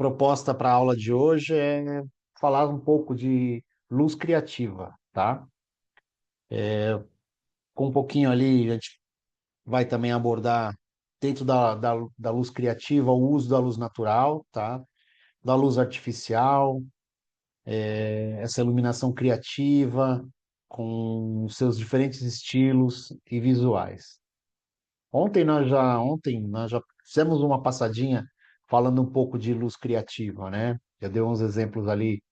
proposta para a aula de hoje é falar um pouco de luz criativa, tá? Com um pouquinho ali, a gente vai também abordar, dentro da luz criativa, o uso da luz natural, tá? Da luz artificial, essa iluminação criativa, com seus diferentes estilos e visuais. Ontem nós já fizemos uma passadinha falando um pouco de luz criativa, né? Já deu uns exemplos ali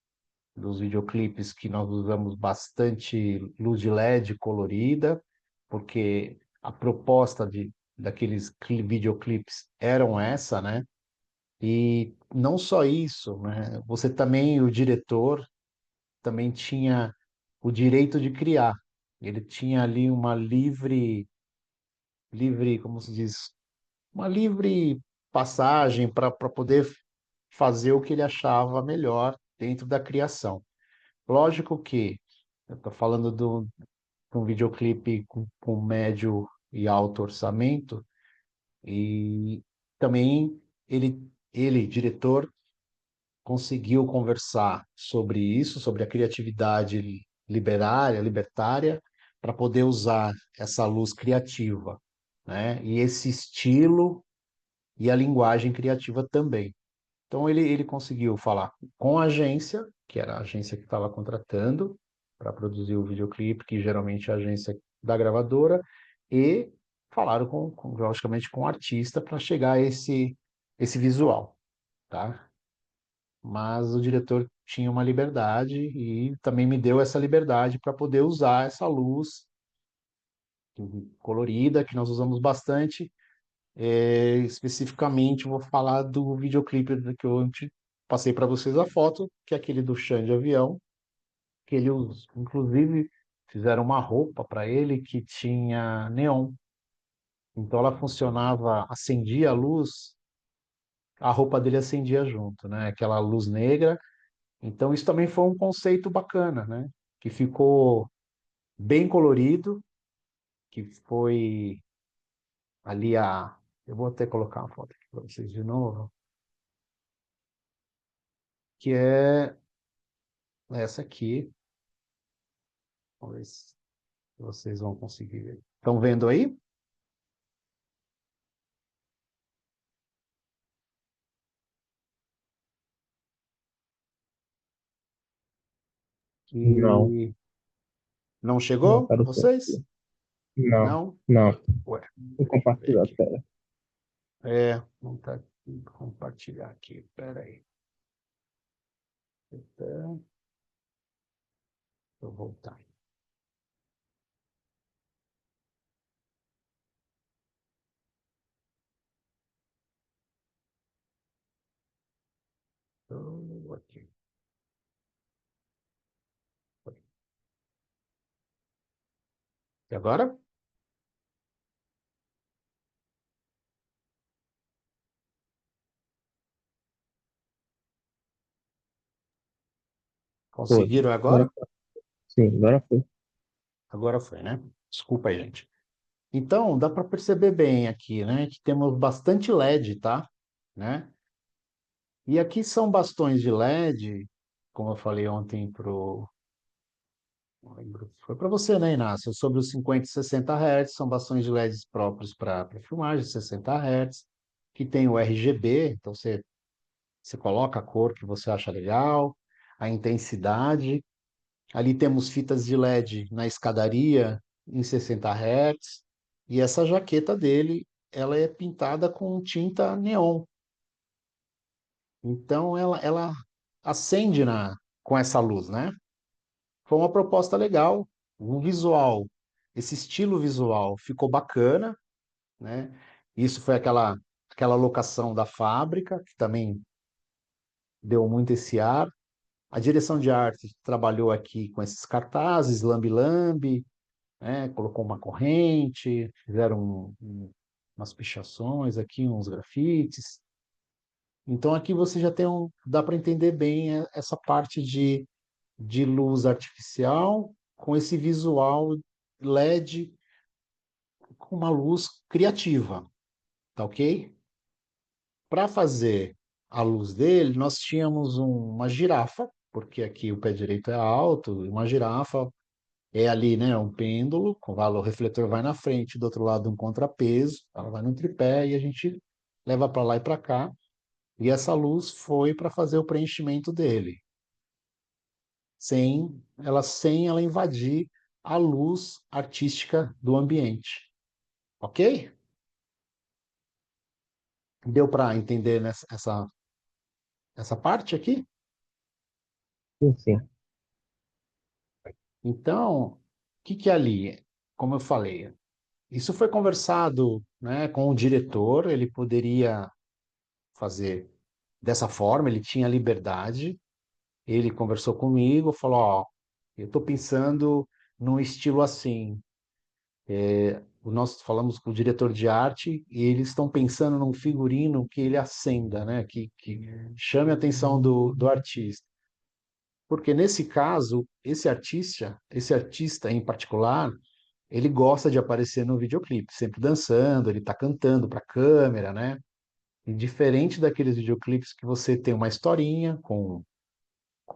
dos videoclipes que nós usamos bastante luz de LED colorida, porque a proposta daqueles videoclipes eram essa, né? E não só isso, né? Você também, o diretor, também tinha o direito de criar. Ele tinha ali uma livre, como se diz, uma livre passagem para poder fazer o que ele achava melhor dentro da criação. Lógico que eu estou falando de um videoclipe com médio e alto orçamento, e também diretor, conseguiu conversar sobre isso, sobre a criatividade libertária, para poder usar essa luz criativa, né? E esse estilo e a linguagem criativa também. Então ele conseguiu falar com a agência, que era a agência que estava contratando para produzir o videoclipe, que geralmente é a agência da gravadora, e falaram logicamente com o artista para chegar a esse visual, tá? Mas o diretor tinha uma liberdade e também me deu essa liberdade para poder usar essa luz colorida que nós usamos bastante. Especificamente, vou falar do videoclipe que eu passei para vocês a foto, que é aquele do Chão de Avião, que inclusive, fizeram uma roupa para ele que tinha neon. Então ela funcionava, acendia a luz, a roupa dele acendia junto, né? Aquela luz negra. Então isso também foi um conceito bacana, né? Que ficou bem colorido, que foi ali a... Eu vou até colocar uma foto aqui para vocês de novo, que é essa aqui. Vamos ver se vocês vão conseguir ver. Estão vendo aí? Não, Que não não chegou para quero vocês? ver. Não, Não? não. Ué, Vou deixa eu ver compartilhar a aqui. tela. Não está aqui, compartilhar aqui. Espera aí. Então, vou voltar. Aqui. E agora? Foi. Conseguiram Agora agora? foi. Sim, agora foi. Agora foi, né? Desculpa aí, gente. Então, dá para perceber bem aqui, né? Que temos bastante LED, tá? Né? E aqui são bastões de LED, como eu falei ontem pro não lembro. Foi para você, né, Inácio? Sobre os 50 e 60 Hz, são bastões de LEDs próprios para filmagem, 60 Hz, que tem o RGB, então você coloca a cor que você acha legal, a intensidade. Ali temos fitas de LED na escadaria em 60 Hz, e essa jaqueta dele, ela é pintada com tinta neon. Então ela acende com essa luz, né? Foi uma proposta legal, o visual, esse estilo visual ficou bacana, né? Isso foi aquela locação da fábrica, que também deu muito esse ar. A direção de arte trabalhou aqui com esses cartazes, lambe-lambe, né? Colocou uma corrente, fizeram umas pichações aqui, uns grafites. Então aqui você já dá para entender bem essa parte de luz artificial com esse visual LED com uma luz criativa, tá ok? Para fazer a luz dele, nós tínhamos uma girafa, porque aqui o pé direito é alto, e uma girafa é ali, né, um pêndulo, o refletor vai na frente, do outro lado um contrapeso, ela vai no tripé e a gente leva para lá e para cá. E essa luz foi para fazer o preenchimento dele, sem ela invadir a luz artística do ambiente. Ok? Deu para entender essa parte aqui? Sim, sim. Então, o que que é ali? Como eu falei, isso foi conversado, né, com o diretor, ele poderia fazer dessa forma, ele tinha liberdade, ele conversou comigo, falou, ó, eu estou pensando num estilo assim. Nós falamos com o diretor de arte e eles estão pensando num figurino que ele acenda, né, que chame a atenção do artista. Porque nesse caso, esse artista em particular, ele gosta de aparecer no videoclipe, sempre dançando, ele está cantando para a câmera, né? E diferente daqueles videoclipes que você tem uma historinha com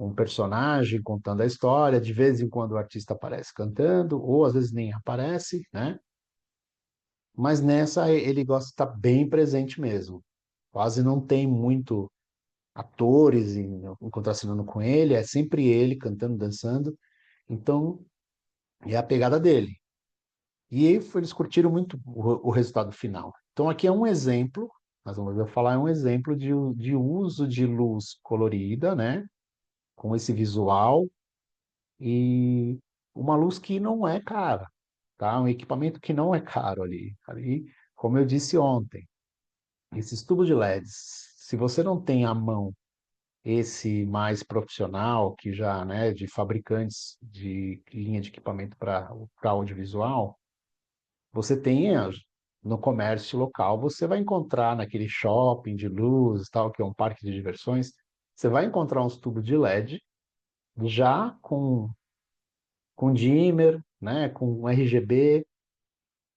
um personagem contando a história, de vez em quando o artista aparece cantando, ou às vezes nem aparece, né? Mas nessa ele gosta de estar bem presente mesmo. Quase não tem muito atores em contracenando com ele, é sempre ele cantando, dançando. Então, é a pegada dele. E eles curtiram muito o resultado final. Então, aqui é um exemplo, nós vamos falar, é um exemplo de uso de luz colorida, né? Com esse visual e uma luz que não é cara, tá? Um equipamento que não é caro ali. Ali, como eu disse ontem, esses tubos de LEDs, se você não tem à mão esse mais profissional, que já, né, de fabricantes de linha de equipamento para audiovisual, você tem no comércio local, você vai encontrar naquele shopping de luz, tal, que é um parque de diversões, você vai encontrar uns tubos de LED já com dimmer, né, com RGB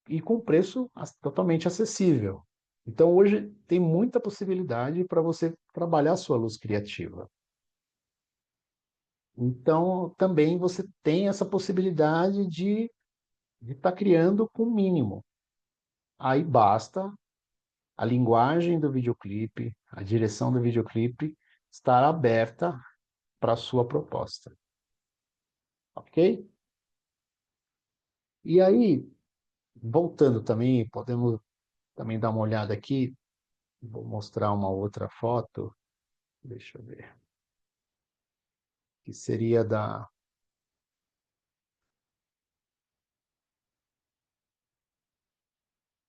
e com preço totalmente acessível. Então hoje tem muita possibilidade para você trabalhar a sua luz criativa. Então também você tem essa possibilidade de estar criando com o mínimo. Aí basta a linguagem do videoclipe, a direção do videoclipe estar aberta para a sua proposta, ok? E aí, voltando também, podemos também dar uma olhada aqui, vou mostrar uma outra foto, deixa eu ver, que seria deixa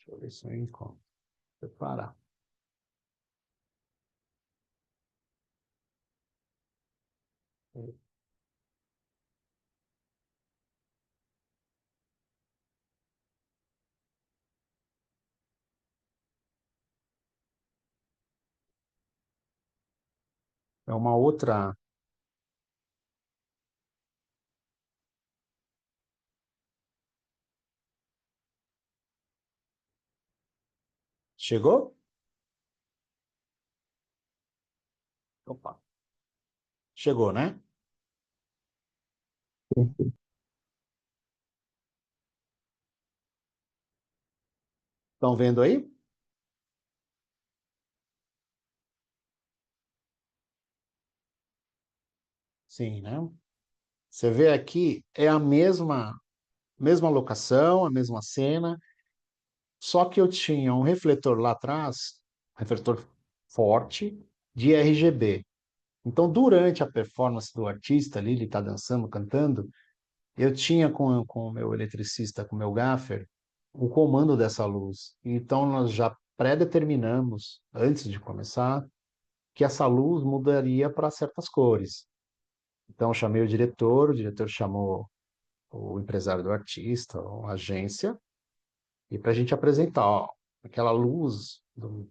eu ver se eu encontro, separar. É uma outra, chegou? Opa, chegou, né? Sim, sim. Estão vendo aí? Sim, né? Você vê aqui, é a mesma locação, a mesma cena, só que eu tinha um refletor lá atrás, refletor forte, de RGB. Então, durante a performance do artista ali, ele está dançando, cantando, eu tinha com o meu eletricista, com o meu gaffer, o comando dessa luz. Então, nós já pré-determinamos, antes de começar, que essa luz mudaria para certas cores. Então, eu chamei o diretor chamou o empresário do artista, a agência, e para a gente apresentar, ó, aquela luz, do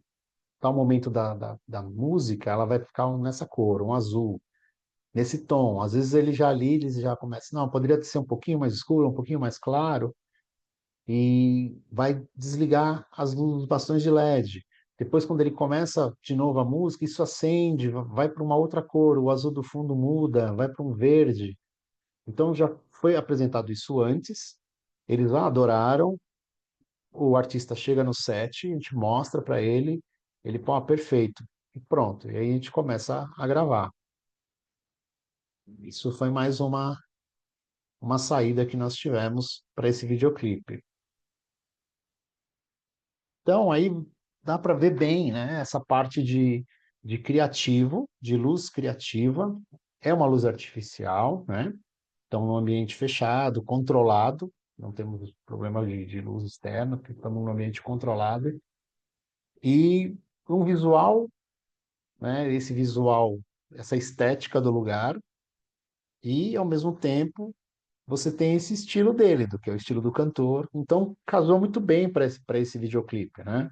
tal momento da música, ela vai ficar nessa cor, um azul, nesse tom. Às vezes ele já ali, ele já começa, não, poderia ser um pouquinho mais escuro, um pouquinho mais claro, e vai desligar as luzes, bastões de LED. Depois, quando ele começa de novo a música, isso acende, vai para uma outra cor, o azul do fundo muda, vai para um verde. Então já foi apresentado isso antes, eles adoraram, o artista chega no set, a gente mostra para ele, ele, pô, perfeito, e pronto. E aí a gente começa a gravar. Isso foi mais uma saída que nós tivemos para esse videoclipe. Então, aí dá para ver bem, né, essa parte de criativo, de luz criativa. É uma luz artificial, né? Então, num ambiente fechado, controlado, não temos problema de luz externa, porque estamos num ambiente controlado. E um visual, né, esse visual, essa estética do lugar, e, ao mesmo tempo, você tem esse estilo dele, do que é o estilo do cantor. Então, casou muito bem para esse videoclipe, né?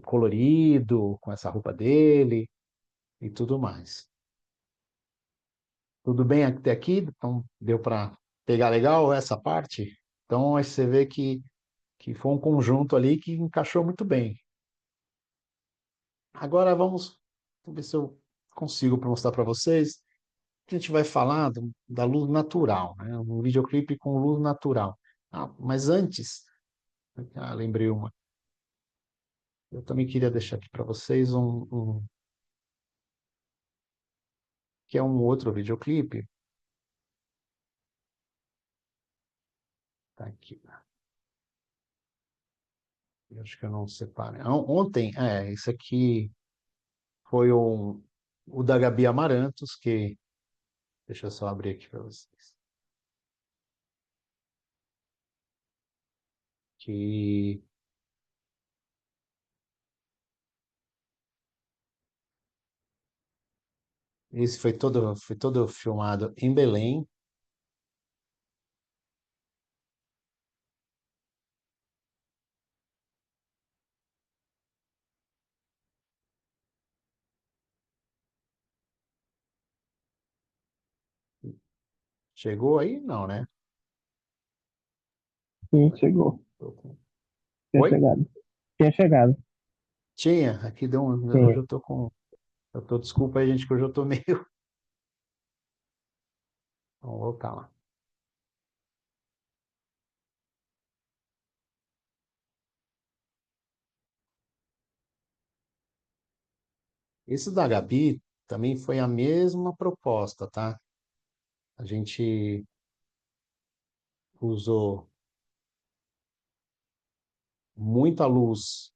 Colorido, com essa roupa dele e tudo mais. Tudo bem até aqui? Então, deu para pegar legal essa parte? Então, aí você vê que foi um conjunto ali que encaixou muito bem. Agora vamos ver se eu consigo mostrar para vocês. A gente vai falar da luz natural, né? Um videoclipe com luz natural. Ah, mas antes, lembrei uma. Eu também queria deixar aqui para vocês que é um outro videoclipe. Tá aqui. Eu acho que eu não separei. Ontem, esse aqui foi o da Gabi Amarantos, que. Deixa eu só abrir aqui para vocês. Que esse foi todo filmado em Belém. Chegou aí? Não, né? Sim, chegou. Tinha Oi? chegado. Tinha chegado. Tinha, aqui deu hoje Tinha. eu tô com. Desculpa aí, gente, que hoje eu tô meio. Vamos voltar lá. Esse da Gabi também foi a mesma proposta, tá? A gente usou muita luz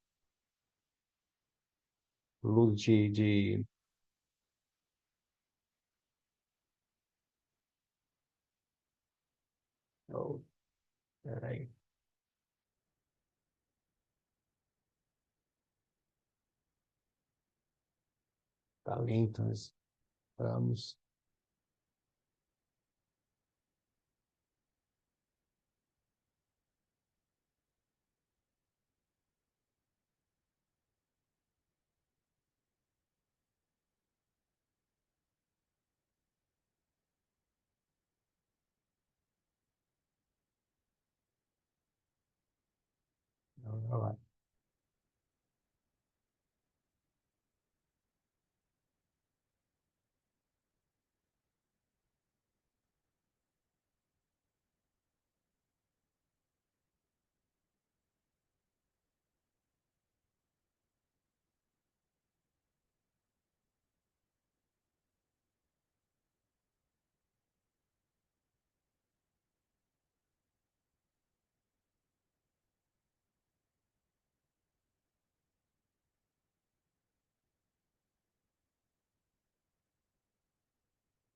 oh, peraí, tá lento, mas vamos. Vamos lá.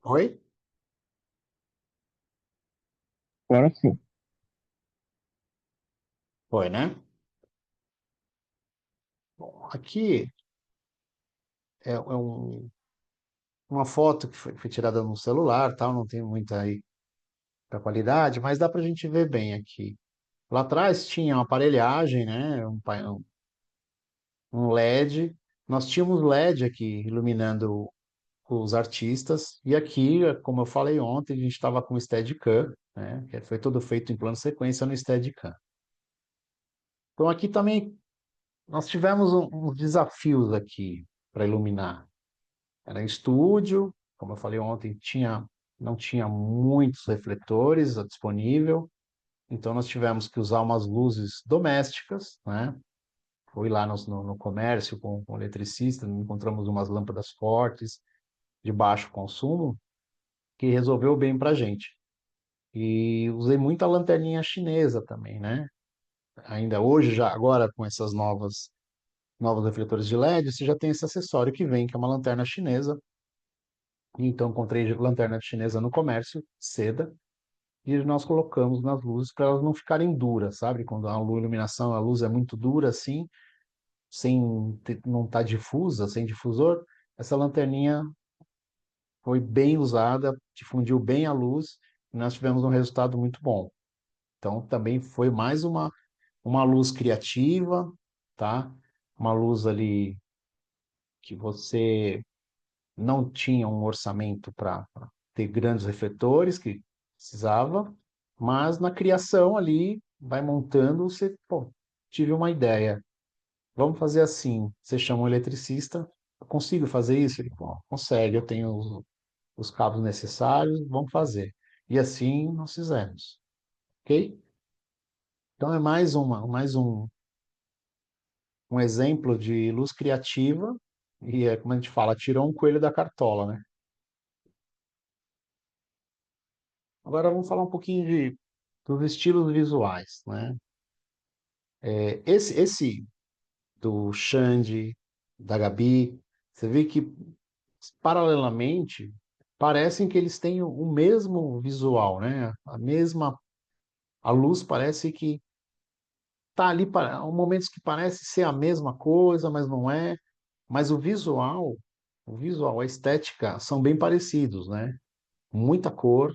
Oi? Agora sim. Foi, né? Bom, aqui é uma foto que foi tirada no celular, tal, não tem muita aí da qualidade, mas dá para a gente ver bem aqui. Lá atrás tinha uma aparelhagem, né? Um LED. Nós tínhamos LED aqui iluminando os artistas. E aqui, como eu falei ontem, a gente estava com o Steadicam, né? Que foi todo feito em plano sequência no Steadicam. Então aqui também nós tivemos uns desafios aqui para iluminar. Era em estúdio, como eu falei ontem, não tinha muitos refletores disponível, então nós tivemos que usar umas luzes domésticas, né? Fui lá no comércio com o eletricista, encontramos umas lâmpadas fortes, de baixo consumo, que resolveu bem para a gente. E usei muita lanterninha chinesa também, né? Ainda hoje, já agora com essas novos refletores de LED, você já tem esse acessório que vem, que é uma lanterna chinesa. Então, encontrei lanterna chinesa no comércio, seda, e nós colocamos nas luzes para elas não ficarem duras, sabe? Quando a iluminação, a luz é muito dura assim, não tá difusa, sem difusor, essa lanterninha foi bem usada, difundiu bem a luz, e nós tivemos um resultado muito bom. Então, também foi mais uma luz criativa, tá? Uma luz ali que você não tinha um orçamento para ter grandes refletores que precisava, mas na criação ali, vai montando, você, pô, tive uma ideia. Vamos fazer assim. Você chama um eletricista, eu consigo fazer isso? Ele, pô, consegue, eu tenho os cabos necessários, vamos fazer. E assim nós fizemos, ok? Então é um exemplo de luz criativa e é como a gente fala, tirou um coelho da cartola, né? Agora vamos falar um pouquinho dos estilos visuais, né? Esse do Xande, da Gabi, você vê que paralelamente parecem que eles têm o mesmo visual, né? A luz parece que tá ali para há momentos que parece ser a mesma coisa, mas não é. Mas a estética são bem parecidos, né? Muita cor,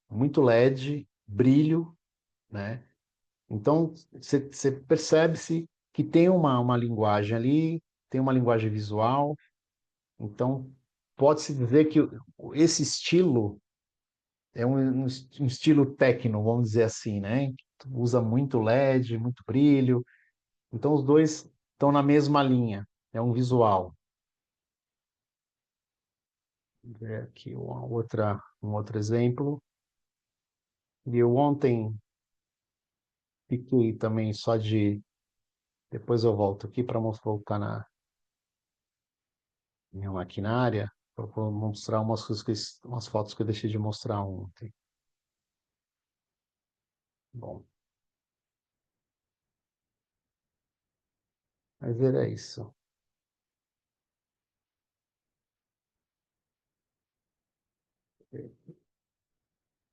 muito LED, brilho, né? Então, você percebe-se que tem uma linguagem ali, tem uma linguagem visual. Então, pode-se dizer que esse estilo é um estilo techno, vamos dizer assim, né? Usa muito LED, muito brilho. Então, os dois estão na mesma linha. É um visual. Vou ver aqui um outro exemplo. E eu ontem fiquei também só de. Depois eu volto aqui para voltar na minha maquinária. Eu vou mostrar umas fotos que eu deixei de mostrar ontem. Bom, mas era isso.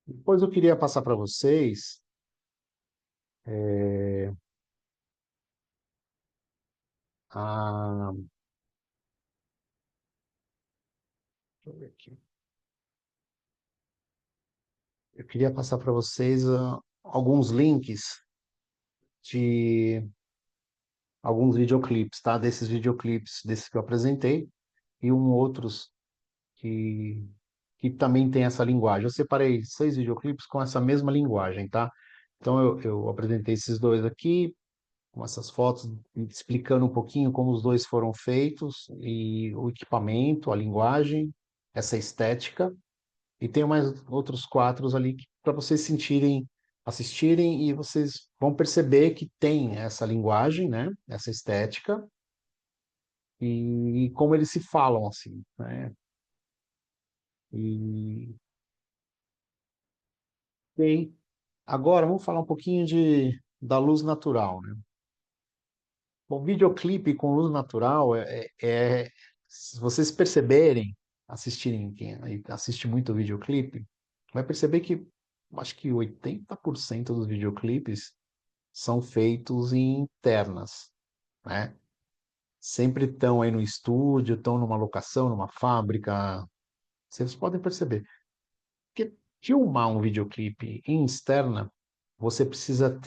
Depois eu queria passar para vocês a. Deixa eu ver aqui. Eu queria passar para vocês alguns links de alguns videoclipes, tá? Desses videoclipes, desses que eu apresentei, e outros que, que também tem essa linguagem. Eu separei 6 videoclipes com essa mesma linguagem, tá? Então eu apresentei esses dois aqui, com essas fotos, explicando um pouquinho como os dois foram feitos, e o equipamento, a linguagem, essa estética. E tem mais outros quatro ali para vocês sentirem, assistirem e vocês vão perceber que tem essa linguagem, né? Essa estética e como eles se falam assim, né? E tem. Agora vamos falar um pouquinho da luz natural, né? Bom, videoclipe com luz natural se vocês perceberem, assistirem, quem aí assiste muito videoclipe, vai perceber que acho que 80% dos videoclipes são feitos em internas, né? Sempre estão aí no estúdio, estão numa locação, numa fábrica. Vocês podem perceber. Porque filmar um videoclipe em externa, você precisa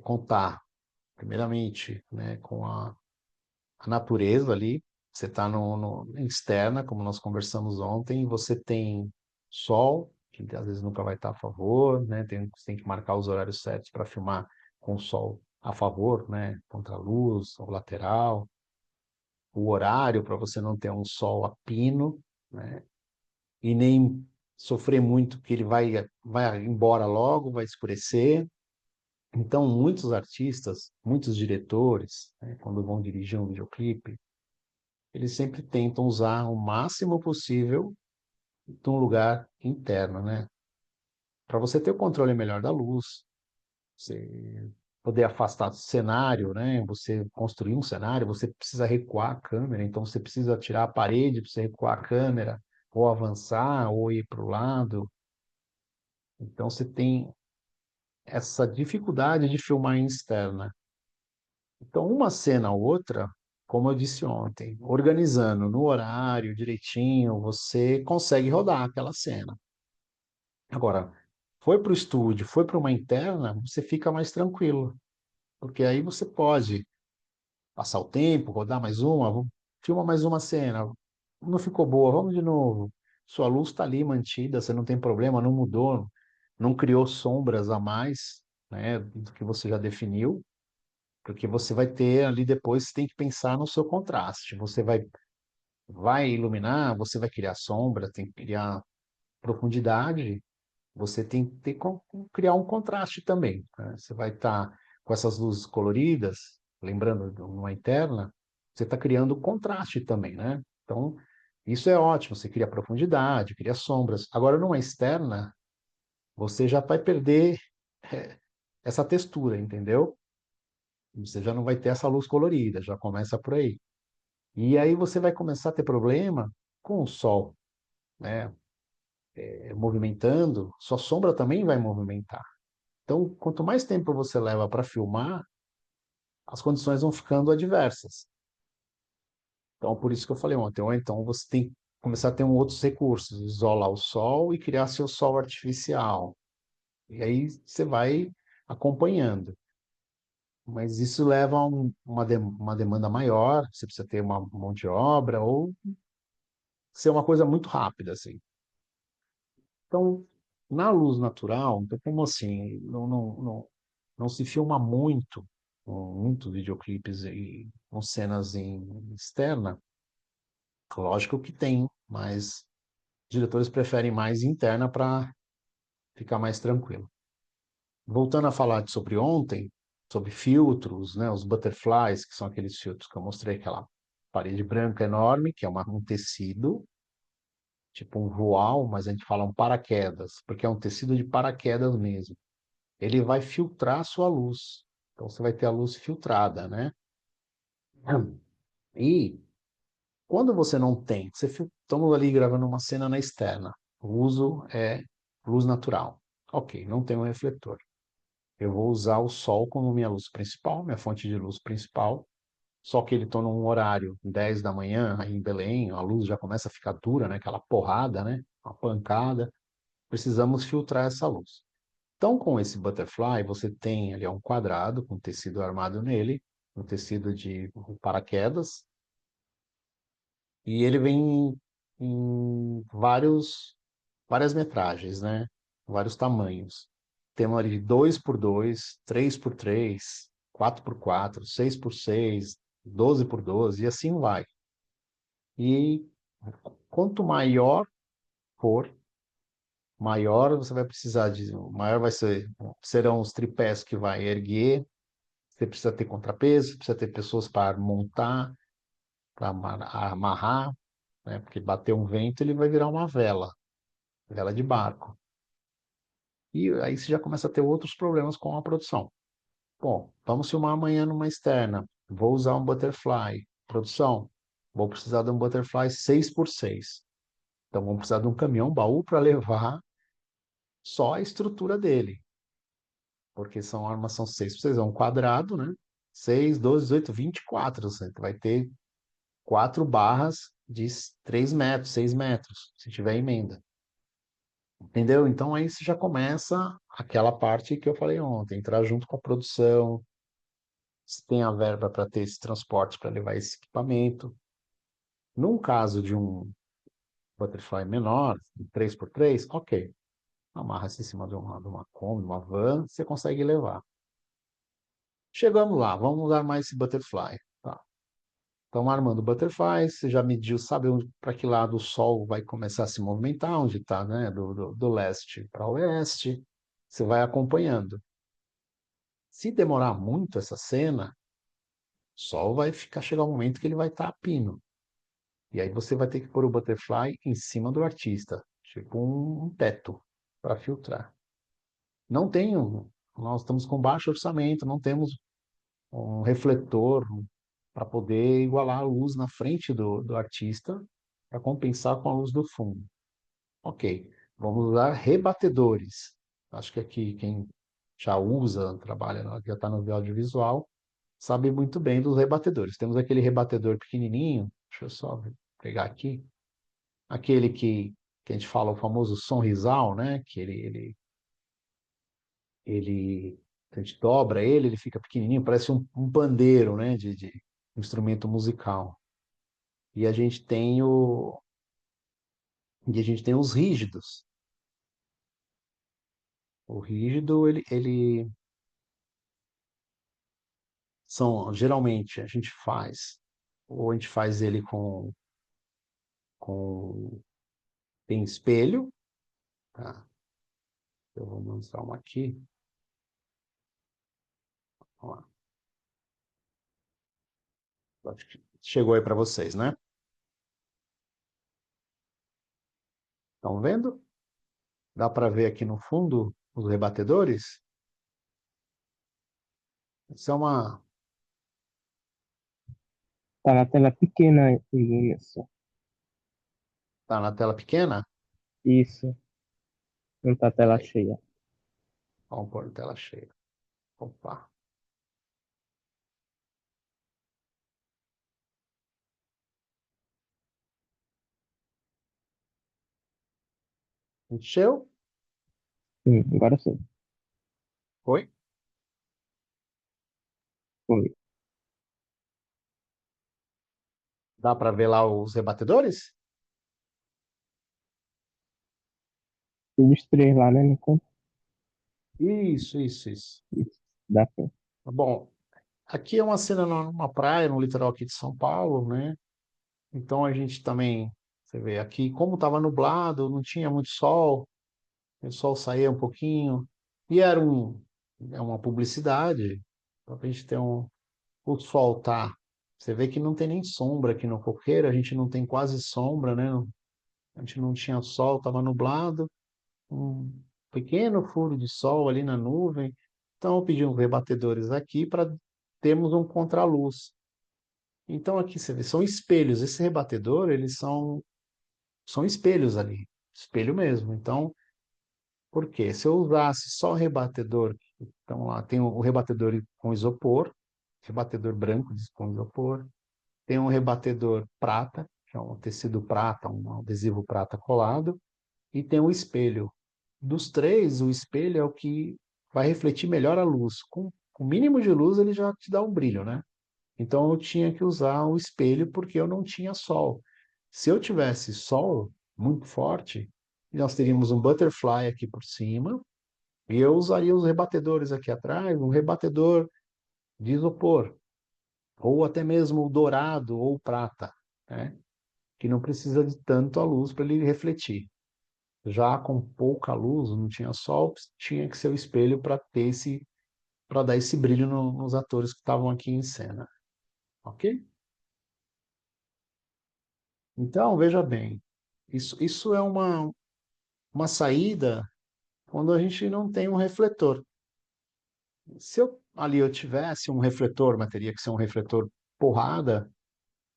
contar, primeiramente, né, com a natureza ali. Você está em externa, como nós conversamos ontem, você tem sol, que às vezes nunca vai estar a favor, né? Você tem que marcar os horários certos para filmar com sol a favor, né? Contra a luz, ou lateral, o horário para você não ter um sol a pino, né? E nem sofrer muito, que ele vai embora logo, vai escurecer. Então, muitos artistas, muitos diretores, né, quando vão dirigir um videoclipe, eles sempre tentam usar o máximo possível de um lugar interno, né? Para você ter o controle melhor da luz, você poder afastar do cenário, né? Você construir um cenário, você precisa recuar a câmera, então você precisa tirar a parede para você recuar a câmera, ou avançar, ou ir para o lado. Então você tem essa dificuldade de filmar em externa. Então, uma cena ou outra, como eu disse ontem, organizando no horário direitinho, você consegue rodar aquela cena. Agora, foi para o estúdio, foi para uma interna, você fica mais tranquilo, porque aí você pode passar o tempo, rodar mais uma, filma mais uma cena. Não ficou boa, vamos de novo. Sua luz está ali mantida, você não tem problema, não mudou, não criou sombras a mais, né, do que você já definiu, porque você vai ter ali depois, você tem que pensar no seu contraste. Você vai iluminar, você vai criar sombra, tem que criar profundidade, você tem que criar um contraste também, né? Você vai estar com essas luzes coloridas, lembrando de uma interna, você está criando contraste também, né? Então, isso é ótimo, você cria profundidade, cria sombras. Agora, numa externa, você já vai perder essa textura, entendeu? Você já não vai ter essa luz colorida, já começa por aí. E aí você vai começar a ter problema com o sol, né? Movimentando, sua sombra também vai movimentar. Então, quanto mais tempo você leva para filmar, as condições vão ficando adversas. Então, por isso que eu falei ontem, ou então você tem que começar a ter outros recursos, isolar o sol e criar seu sol artificial. E aí você vai acompanhando. Mas isso leva a uma demanda maior, você precisa ter uma mão de obra ou ser uma coisa muito rápida, assim. Então, na luz natural, então, como assim, não se filma muito, muitos videoclipes e com cenas em externa, lógico que tem, mas diretores preferem mais interna para ficar mais tranquilo. Voltando a falar sobre ontem, sobre filtros, né, os butterflies, que são aqueles filtros que eu mostrei, aquela parede branca enorme, que é um tecido, tipo um voal, mas a gente fala um paraquedas, porque é um tecido de paraquedas mesmo. Ele vai filtrar a sua luz. Então você vai ter a luz filtrada, né? E quando você não tem, estamos ali gravando uma cena na externa. O uso é luz natural. Ok, não tem um refletor. Eu vou usar o sol como minha luz principal, minha fonte de luz principal. Só que ele está num horário 10 da manhã, aí em Belém, a luz já começa a ficar dura, né? Aquela porrada, né? Uma pancada. Precisamos filtrar essa luz. Então, com esse butterfly, você tem ali um quadrado com tecido armado nele, um tecido de paraquedas, e ele vem em várias metragens, né? Vários tamanhos. Temos ali de 2x2, 3x3, 4x4, 6x6, 12x12, e assim vai. E quanto maior for, maior você vai precisar de, maior serão os tripés que vai erguer. Você precisa ter contrapeso, precisa ter pessoas para montar, para amarrar, né? Porque bater um vento, ele vai virar uma vela, vela de barco. E aí você já começa a ter outros problemas com a produção. Bom, vamos filmar amanhã numa externa. Vou usar um butterfly. Produção, vou precisar de um butterfly 6x6. Então vamos precisar de um caminhão baú para levar só a estrutura dele. Porque são armação 6x6, é um quadrado, né? 6, 12, 18, 24. Você vai ter 4 barras de 3 metros, 6 metros, se tiver emenda. Entendeu? Então aí você já começa aquela parte que eu falei ontem, entrar junto com a produção, se tem a verba para ter esse transporte para levar esse equipamento. Num caso de um butterfly menor, 3x3, ok. Amarra-se em cima de uma Kombi, uma van, você consegue levar. Chegamos lá, vamos armar esse butterfly. Tá. Estamos armando o butterfly, você já mediu, sabe para que lado o Sol vai começar a se movimentar, onde está, né? Do leste para oeste. Você vai acompanhando. Se demorar muito essa cena, o Sol vai chegar um momento que ele vai estar a pino. E aí você vai ter que pôr o butterfly em cima do artista, tipo um teto para filtrar. Não tem nós estamos com baixo orçamento, não temos um refletor para poder igualar a luz na frente do artista para compensar com a luz do fundo. Ok, vamos usar rebatedores. Acho que aqui quem já usa, trabalha, já está no audiovisual, sabe muito bem dos rebatedores. Temos aquele rebatedor pequenininho, deixa eu só pegar aqui, aquele que a gente fala, o famoso sonrisal, né? Que ele a gente dobra ele, ele fica pequenininho, parece um pandeiro, né? De instrumento musical. E a gente tem e a gente tem os rígidos. O rígido, ele são, geralmente, a gente faz, ou a gente faz ele com tem espelho, tá? Eu vou mostrar uma aqui. Ó, acho que chegou aí para vocês, né? Estão vendo? Dá para ver aqui no fundo os rebatedores? Isso é uma. Tá na tela pequena isso. Tá na tela pequena? Isso, não tá tela Peraí, cheia. vamos pôr na tela cheia. Opa. Encheu? Agora sim. Foi? Foi. Dá para ver lá os rebatedores? Tem os três lá, né? No canto. Isso. Isso, dá pra. Bom, aqui é uma cena numa praia, no litoral aqui de São Paulo, né? Então a gente também, você vê aqui, como estava nublado, não tinha muito sol, o sol saía um pouquinho, e é uma publicidade, para a gente ter o sol tá. Você vê que não tem nem sombra aqui no coqueiro, a gente não tem quase sombra, né? A gente não tinha sol, estava nublado, um pequeno furo de sol ali na nuvem. Então eu pedi uns rebatedores aqui para termos um contraluz. Então aqui você vê, são espelhos. Esse rebatedor, eles são espelhos ali, espelho mesmo. Então, por quê? Se eu usasse só o rebatedor, então lá tem o rebatedor com isopor, rebatedor branco com isopor, tem um rebatedor prata, que é um tecido prata, um adesivo prata colado, e tem o espelho. Dos três, o espelho é o que vai refletir melhor a luz. Com o mínimo de luz, ele já te dá um brilho, né? Então eu tinha que usar o espelho porque eu não tinha sol. Se eu tivesse sol muito forte, nós teríamos um butterfly aqui por cima e eu usaria os rebatedores aqui atrás, um rebatedor de isopor, ou até mesmo o dourado ou o prata, né? Que não precisa de tanta luz para ele refletir. Já com pouca luz, não tinha sol, tinha que ser o espelho para ter para dar esse brilho nos atores que estavam aqui em cena, ok? Então, veja bem, isso é uma saída quando a gente não tem um refletor. Se eu, ali eu tivesse um refletor, mas teria que ser um refletor porrada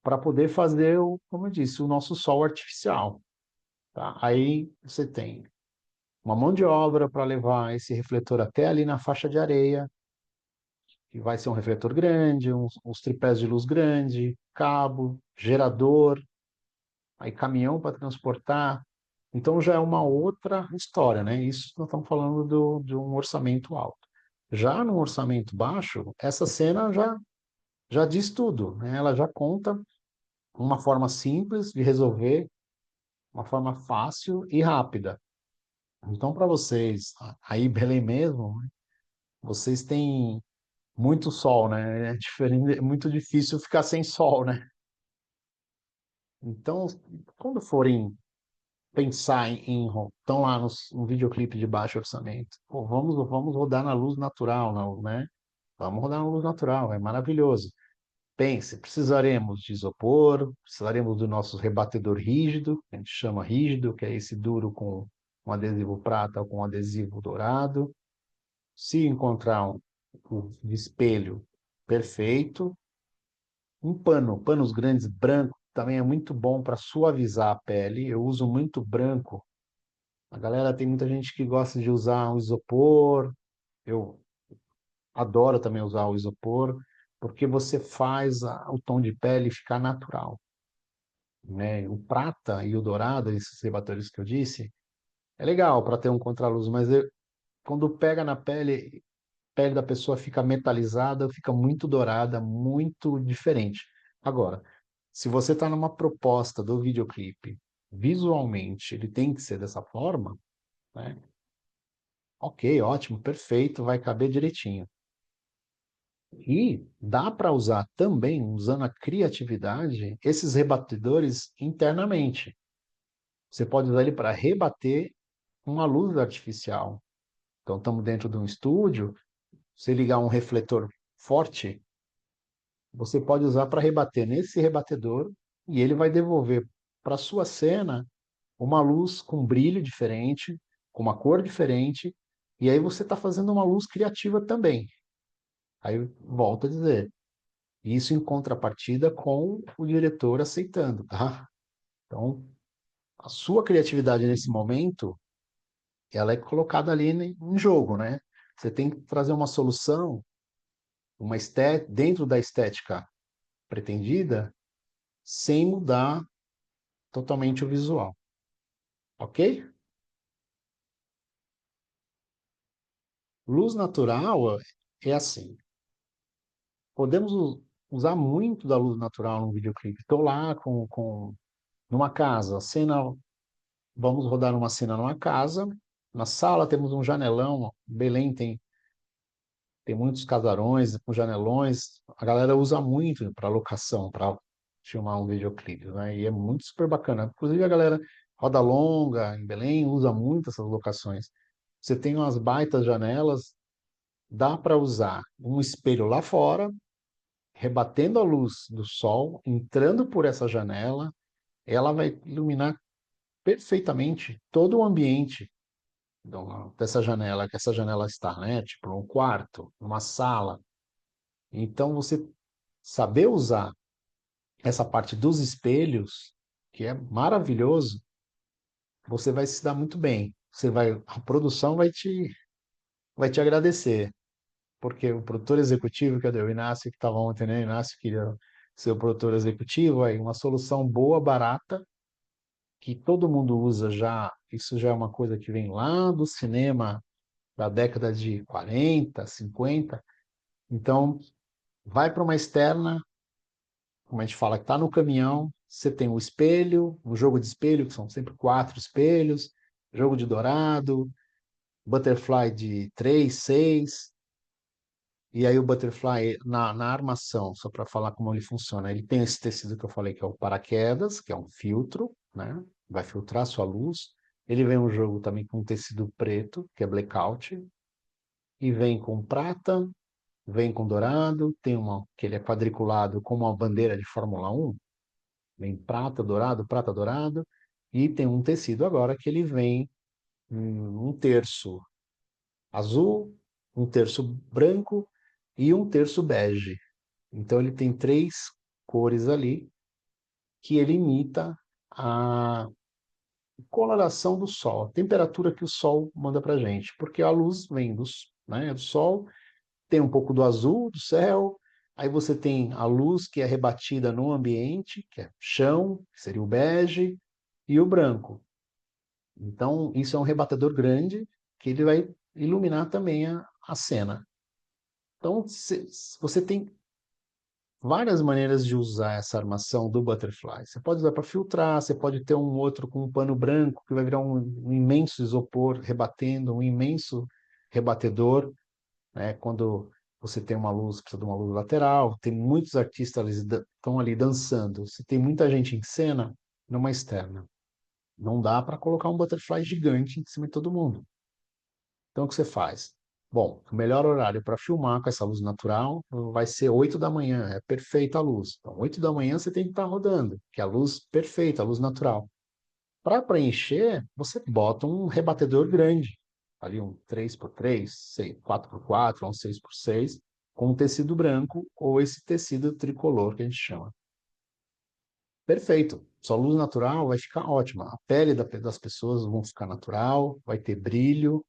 para poder fazer, como eu disse, o nosso sol artificial. Tá? Aí você tem uma mão de obra para levar esse refletor até ali na faixa de areia, que vai ser um refletor grande, uns tripés de luz grande, cabo, gerador, aí caminhão para transportar. Então já é uma outra história, né? Isso nós estamos falando de um orçamento alto. Já num orçamento baixo, essa cena já diz tudo, né? Ela já conta uma forma simples de resolver, uma forma fácil e rápida. Então, para vocês, aí Belém mesmo, vocês têm. muito sol, né? É diferente, é muito difícil ficar sem sol, né? Então, quando forem pensar estão lá no videoclipe de baixo orçamento, pô, vamos rodar na luz natural, não, né? Vamos rodar na luz natural, é maravilhoso. Pense, precisaremos de isopor, precisaremos do nosso rebatedor rígido, que a gente chama rígido, que é esse duro com um adesivo prata ou com um adesivo dourado. Se encontrar um espelho perfeito, um panos grandes branco também é muito bom para suavizar a pele. Eu uso muito branco. A galera tem muita gente que gosta de usar um isopor. Eu adoro também usar o isopor, porque você faz o tom de pele ficar natural, né? O prata e o dourado, esses rebatedores que eu disse, é legal para ter um contraluz, mas quando pega na pele, a pele da pessoa fica metalizada, fica muito dourada, muito diferente. Agora, se você está numa proposta do videoclipe, visualmente, ele tem que ser dessa forma, né? Ok, ótimo, perfeito, vai caber direitinho. E dá para usar também, usando a criatividade, esses rebatedores internamente. Você pode usar ele para rebater uma luz artificial. Então, estamos dentro de um estúdio, se ligar um refletor forte, você pode usar para rebater nesse rebatedor e ele vai devolver para a sua cena uma luz com brilho diferente, com uma cor diferente, e aí você está fazendo uma luz criativa também. Aí, volto a dizer, isso em contrapartida com o diretor aceitando, tá? Então, a sua criatividade nesse momento, ela é colocada ali em jogo, né? Você tem que trazer uma solução, uma estética, dentro da estética pretendida, sem mudar totalmente o visual, ok? Luz natural é assim. Podemos usar muito da luz natural no videoclipe. Estou lá numa casa, cena, vamos rodar uma cena numa casa. Na sala temos um janelão. Belém tem muitos casarões com janelões. A galera usa muito para locação, para filmar um videoclipe, né? E é muito super bacana. Inclusive a galera Roda Longa em Belém usa muito essas locações. Você tem umas baitas janelas, dá para usar um espelho lá fora, rebatendo a luz do sol, entrando por essa janela, ela vai iluminar perfeitamente todo o ambiente dessa janela, que essa janela está, né? Tipo, um quarto, uma sala. Então, você saber usar essa parte dos espelhos, que é maravilhoso, você vai se dar muito bem. A produção vai te agradecer, porque o produtor executivo, cadê o Inácio que estava ontem, né? O Inácio queria ser o produtor executivo, aí uma solução boa, barata, que todo mundo usa já. Isso já é uma coisa que vem lá do cinema da década de 40, 50. Então, vai para uma externa, como a gente fala, que está no caminhão, você tem o espelho, um jogo de espelho, que são sempre 4 espelhos, jogo de dourado, butterfly de 3, 6, e aí o butterfly na armação, só para falar como ele funciona, ele tem esse tecido que eu falei, que é o paraquedas, que é um filtro, né? Vai filtrar sua luz. Ele vem um jogo também com tecido preto, que é blackout, e vem com prata, vem com dourado, tem uma que ele é quadriculado como uma bandeira de Fórmula 1, vem prata, dourado, e tem um tecido agora que ele vem um terço azul, um terço branco e um terço bege. Então ele tem 3 cores ali que ele imita a coloração do sol, a temperatura que o sol manda para gente, porque a luz vem né, do sol, tem um pouco do azul do céu, aí você tem a luz que é rebatida no ambiente, que é chão, que seria o bege, e o branco. Então, isso é um rebatedor grande que ele vai iluminar também a cena. Então, você tem várias maneiras de usar essa armação do butterfly. Você pode usar para filtrar, você pode ter um outro com um pano branco que vai virar um imenso isopor rebatendo, um imenso rebatedor, né? Quando você tem uma luz, precisa de uma luz lateral, tem muitos artistas estão ali dançando. Se tem muita gente em cena, numa externa, não dá para colocar um butterfly gigante em cima de todo mundo. Então, o que você faz? Bom, o melhor horário para filmar com essa luz natural vai ser 8 da manhã, é perfeita a luz. Então, 8 da manhã você tem que estar rodando, que é a luz perfeita, a luz natural. Para preencher, você bota um rebatedor grande, ali um 3x3, 4x4, um 6x6, com um tecido branco ou esse tecido tricolor que a gente chama. Perfeito. Sua luz natural vai ficar ótima. A pele das pessoas vão ficar natural, vai ter brilho.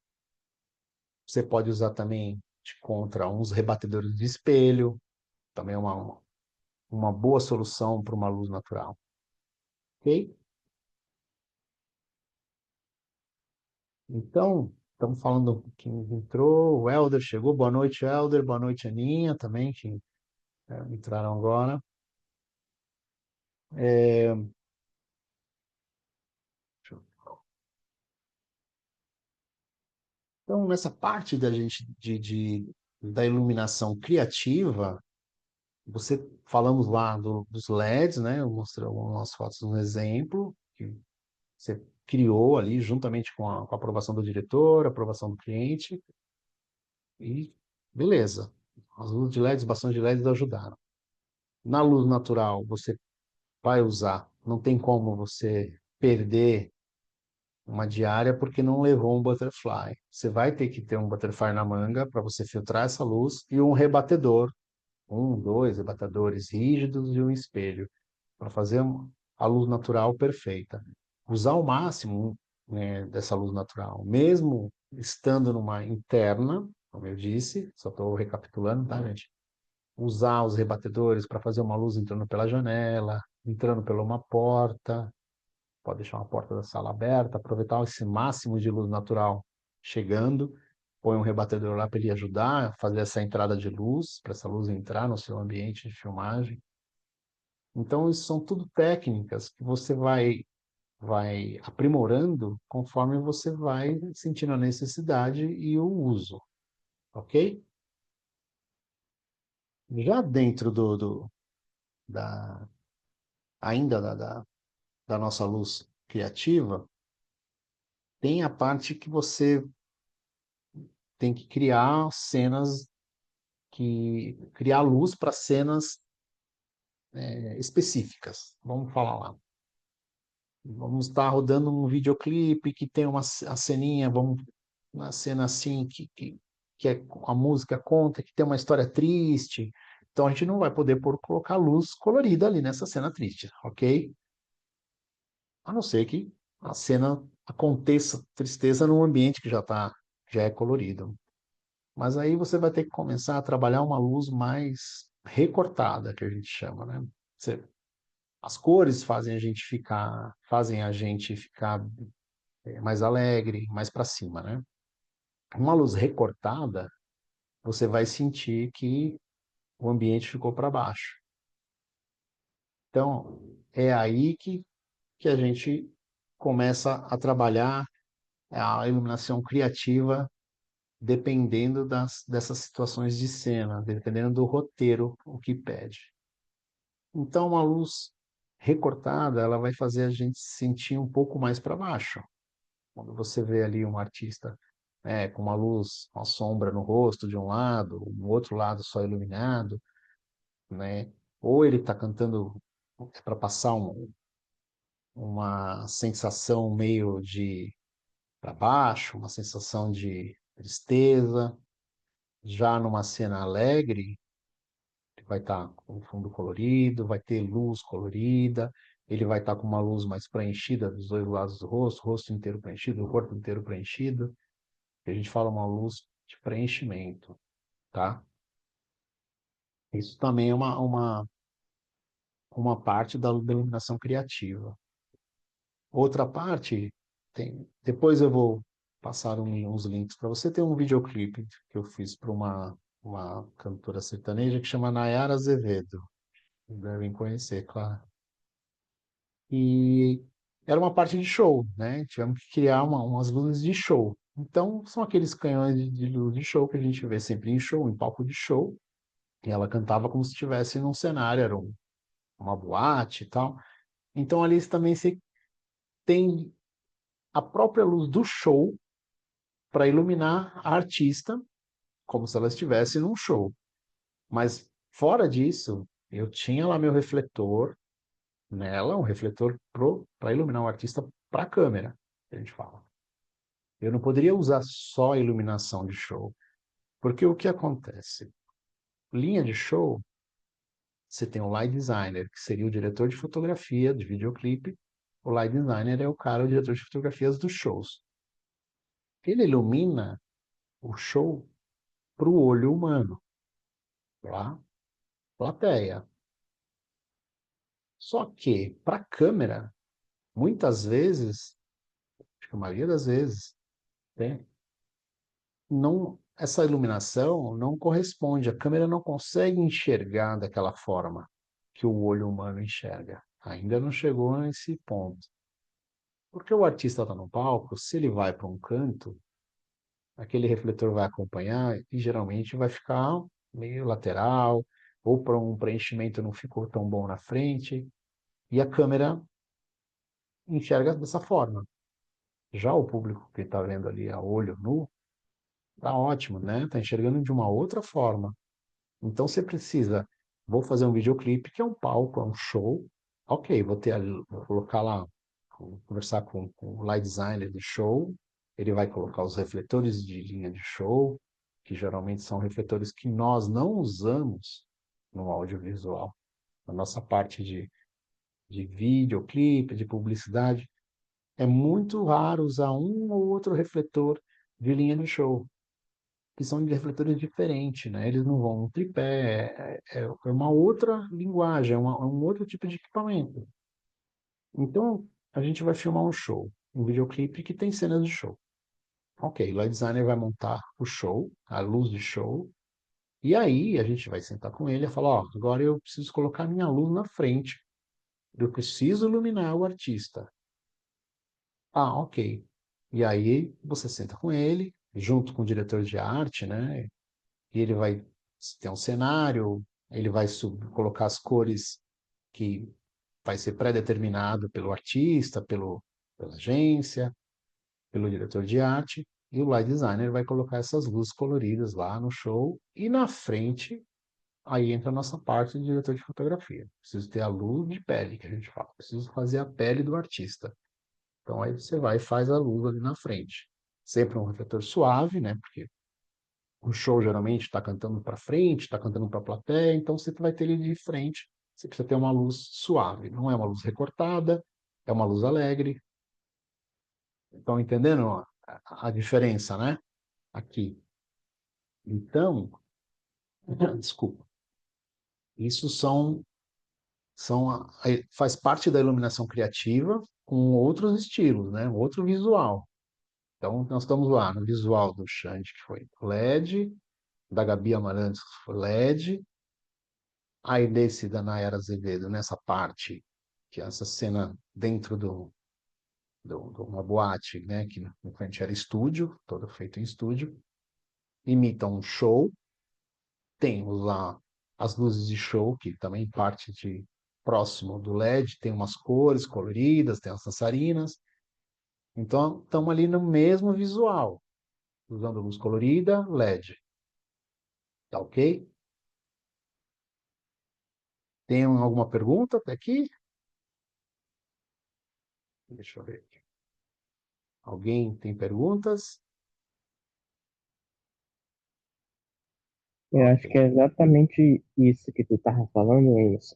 Você pode usar também de contra uns rebatedores de espelho, também é uma boa solução para uma luz natural. Ok? Então, estamos falando quem entrou, o Helder chegou. Boa noite, Helder. Boa noite, Aninha, também, que entraram agora. É, então, nessa parte da gente da iluminação criativa, você falamos lá dos LEDs, né? Eu mostrei algumas fotos no exemplo, que você criou ali juntamente com a aprovação do diretor, aprovação do cliente, e beleza. As luzes de LEDs, bastões de LEDs ajudaram. Na luz natural, você vai usar, não tem como você perder uma diária porque não levou um butterfly. Você vai ter que ter um butterfly na manga para você filtrar essa luz e um rebatedor, um, dois rebatedores rígidos e um espelho para fazer a luz natural perfeita. Usar o máximo, né, dessa luz natural, mesmo estando numa interna, como eu disse, só estou recapitulando, tá, gente? Usar os rebatedores para fazer uma luz entrando pela janela, entrando pela uma porta, pode deixar uma porta da sala aberta, aproveitar esse máximo de luz natural chegando, põe um rebatedor lá para ele ajudar a fazer essa entrada de luz, para essa luz entrar no seu ambiente de filmagem. Então, isso são tudo técnicas que você vai aprimorando conforme você vai sentindo a necessidade e o uso, ok? Já dentro da, ainda da nossa luz criativa, tem a parte que você tem que criar cenas, criar luz para cenas específicas. Vamos falar lá. Vamos estar rodando um videoclipe que tem a ceninha, uma cena assim que a música conta, que tem uma história triste. Então a gente não vai poder colocar luz colorida ali nessa cena triste, ok? A não ser que a cena aconteça tristeza num ambiente que já é colorido. Mas aí você vai ter que começar a trabalhar uma luz mais recortada, que a gente chama, né? As cores fazem a gente ficar mais alegre, mais para cima, né? Uma luz recortada, você vai sentir que o ambiente ficou para baixo. Então, é aí que a gente começa a trabalhar a iluminação criativa dependendo dessas situações de cena, dependendo do roteiro, o que pede. Então, uma luz recortada, ela vai fazer a gente se sentir um pouco mais para baixo. Quando você vê ali um artista com uma luz, uma sombra no rosto de um lado, o outro lado só iluminado, né? Ou ele está cantando para passar uma sensação meio de para baixo, uma sensação de tristeza. Já numa cena alegre, vai estar com fundo colorido, vai ter luz colorida, ele vai estar com uma luz mais preenchida dos dois lados do rosto, o rosto inteiro preenchido, o corpo inteiro preenchido. A gente fala uma luz de preenchimento, tá? Isso também é uma parte da iluminação criativa. Outra parte, depois eu vou passar uns links para você. Tem um videoclipe que eu fiz para uma cantora sertaneja que chama Nayara Azevedo. Devem conhecer, claro. E era uma parte de show, né? Tivemos que criar umas luzes de show. Então, são aqueles canhões de luz de show que a gente vê sempre em show, em palco de show, e ela cantava como se estivesse num cenário, era uma boate e tal. Então, ali também você tem a própria luz do show para iluminar a artista, como se ela estivesse num show. Mas, fora disso, eu tinha lá meu refletor nela, um refletor para iluminar o artista para a câmera, que a gente fala. Eu não poderia usar só a iluminação de show, porque o que acontece? Linha de show, você tem o light designer, que seria o diretor de fotografia de videoclipe. O light designer é o cara, o diretor de fotografias dos shows. Ele ilumina o show para o olho humano, lá, plateia. Só que, para a câmera, muitas vezes, acho que a maioria das vezes, né, não, essa iluminação não corresponde, a câmera não consegue enxergar daquela forma que o olho humano enxerga. Ainda não chegou nesse ponto. Porque o artista está no palco, se ele vai para um canto, aquele refletor vai acompanhar e geralmente vai ficar meio lateral, ou para um preenchimento não ficou tão bom na frente, e a câmera enxerga dessa forma. Já o público que está vendo ali a olho nu, tá ótimo, né? Está enxergando de uma outra forma. Então você precisa, vou fazer um videoclipe que é um palco, é um show. Ok, vou colocar lá, vou conversar com o light designer de show. Ele vai colocar os refletores de linha de show, que geralmente são refletores que nós não usamos no audiovisual. Na nossa parte de videoclipe, de publicidade, é muito raro usar um ou outro refletor de linha de show, que são de refletores diferentes, né? Eles não vão no tripé, é uma outra linguagem, é um outro tipo de equipamento. Então, a gente vai filmar um show, um videoclipe que tem cenas de show. Ok, o light designer vai montar o show, a luz de show, e aí a gente vai sentar com ele e falar, ó, agora eu preciso colocar minha luz na frente, eu preciso iluminar o artista. Ah, ok. E aí você senta com ele, junto com o diretor de arte, né? E ele vai ter um cenário, ele vai colocar as cores que vai ser pré-determinado pelo artista, pela agência, pelo diretor de arte, e o light designer vai colocar essas luzes coloridas lá no show, e na frente, aí entra a nossa parte de diretor de fotografia. Preciso ter a luz de pele, que a gente fala. Preciso fazer a pele do artista. Então aí você vai e faz a luz ali na frente. Sempre um refletor suave, né? Porque o show geralmente está cantando para frente, está cantando para a plateia, então você vai ter ele de frente. Você precisa ter uma luz suave, não é uma luz recortada, é uma luz alegre. Estão entendendo a diferença, né? Aqui. Então, desculpa, isso faz parte da iluminação criativa com outros estilos, né? Outro visual. Então, nós estamos lá no visual do Xande, que foi LED, da Gabi Amarantos, que foi LED, aí desse da Nayara Azevedo, nessa parte, que é essa cena dentro de uma boate, né, que no frente era estúdio, todo feito em estúdio, imita um show, tem lá as luzes de show, que também parte de próximo do LED, tem umas cores coloridas, tem as dançarinas, então estamos ali no mesmo visual, usando luz colorida, LED, tá ok? Tem alguma pergunta até aqui? Deixa eu ver. Alguém tem perguntas? Eu acho que Ok. é exatamente isso que tu estava falando, é isso.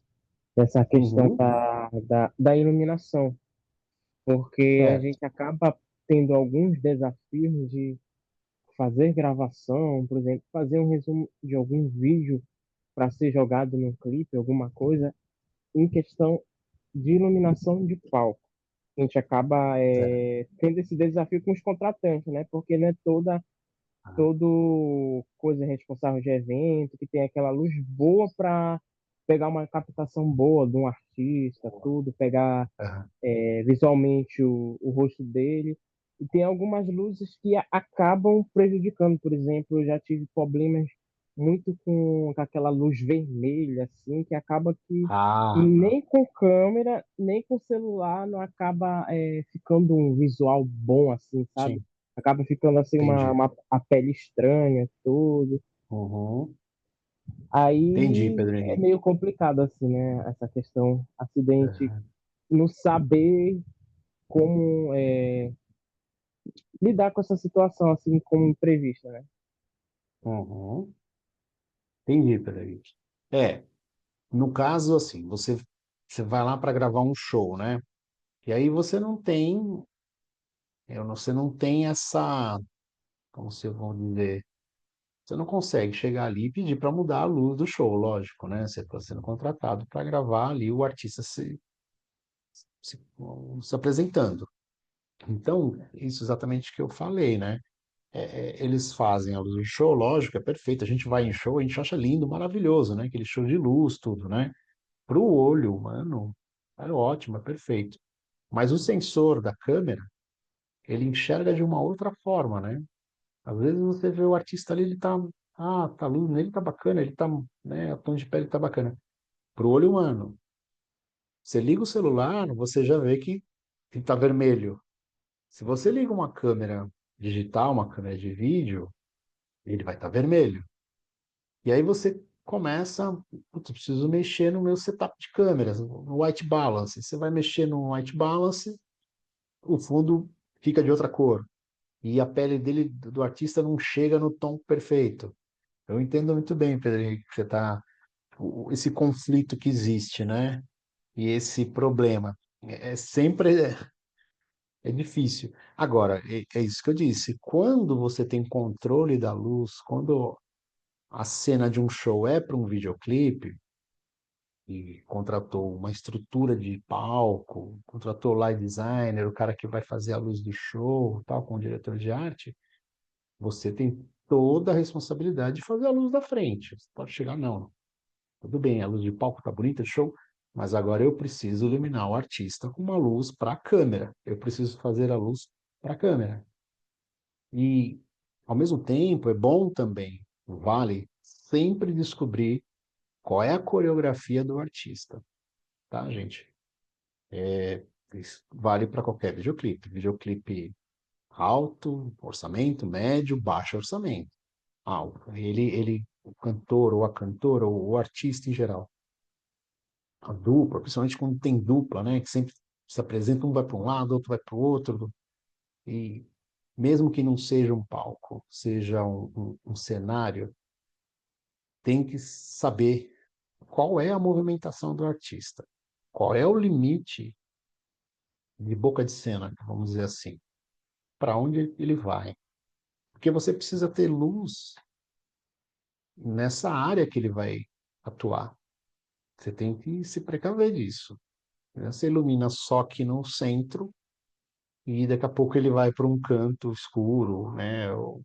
Essa questão Uhum. da iluminação, porque a Certo. gente acaba tendo alguns desafios de fazer gravação, por exemplo, fazer um resumo de algum vídeo para ser jogado no clipe, alguma coisa, em questão de iluminação de palco. A gente acaba Certo. tendo esse desafio com os contratantes, né? Porque não é Ah, todo coisa responsável de evento que tem aquela luz boa para pegar uma captação boa de um artista, boa. tudo, pegar Aham. visualmente o rosto dele. E tem algumas luzes que acabam prejudicando. Por exemplo, eu já tive problemas muito com aquela luz vermelha, assim, que acaba que Ah, nem com câmera, nem com celular não acaba ficando um visual bom, assim, sabe? sim, Acaba ficando assim entendi. a pele estranha, tudo. Uhum. Entendi, Aí Pedro é Henrique. meio complicado, assim, né? Essa questão, acidente, É. não saber como lidar com essa situação, assim, como imprevista, né? Uhum. Entendi, Pedro Henrique. É, no caso, assim, você vai lá para gravar um show, né? E aí você não tem, você não tem essa, como se eu vou dizer, você não consegue chegar ali e pedir para mudar a luz do show, lógico, né? Você está sendo contratado para gravar ali o artista se, se apresentando. Então, isso exatamente que eu falei, né? Eles fazem a luz do show, lógico, é perfeito. A gente vai em show, a gente acha lindo, maravilhoso, né? Aquele show de luz, tudo, né? Para o olho humano, é ótimo, é perfeito. Mas o sensor da câmera, ele enxerga de uma outra forma, né? Às vezes você vê o artista ali, ele tá, tá a luz nele tá bacana, ele tá, né, o tom de pele tá bacana. Pro olho humano, você liga o celular, você já vê que tá vermelho. Se você liga uma câmera digital, uma câmera de vídeo, ele vai estar vermelho. E aí você começa, putz, eu preciso mexer no meu setup de câmeras, no white balance. Você vai mexer no white balance, o fundo fica de outra cor. E a pele dele, do artista, não chega no tom perfeito. Eu entendo muito bem, Pedro Henrique, que você tá, esse conflito que existe, né? E esse problema. Sempre é difícil. Agora, é isso que eu disse. Quando você tem controle da luz, quando a cena de um show é para um videoclipe, e contratou uma estrutura de palco, contratou o light designer, o cara que vai fazer a luz do show, tal, com o diretor de arte, você tem toda a responsabilidade de fazer a luz da frente. Você pode chegar, não, tudo bem, a luz de palco tá bonita, show, mas agora eu preciso iluminar o artista com uma luz para a câmera. Eu preciso fazer a luz para a câmera. E, ao mesmo tempo, é bom também, vale sempre descobrir qual é a coreografia do artista, tá, gente? Isso vale para qualquer videoclipe. Videoclipe alto, orçamento, médio, baixo orçamento. O cantor ou a cantora ou o artista em geral, a dupla, principalmente quando tem dupla, né? Que sempre se apresenta, um vai para um lado, outro vai para o outro, e mesmo que não seja um palco, seja um cenário, tem que saber qual é a movimentação do artista, qual é o limite de boca de cena, vamos dizer assim, para onde ele vai. Porque você precisa ter luz nessa área que ele vai atuar. Você tem que se precaver disso. Você ilumina só aqui no centro e daqui a pouco ele vai para um canto escuro, né? Ou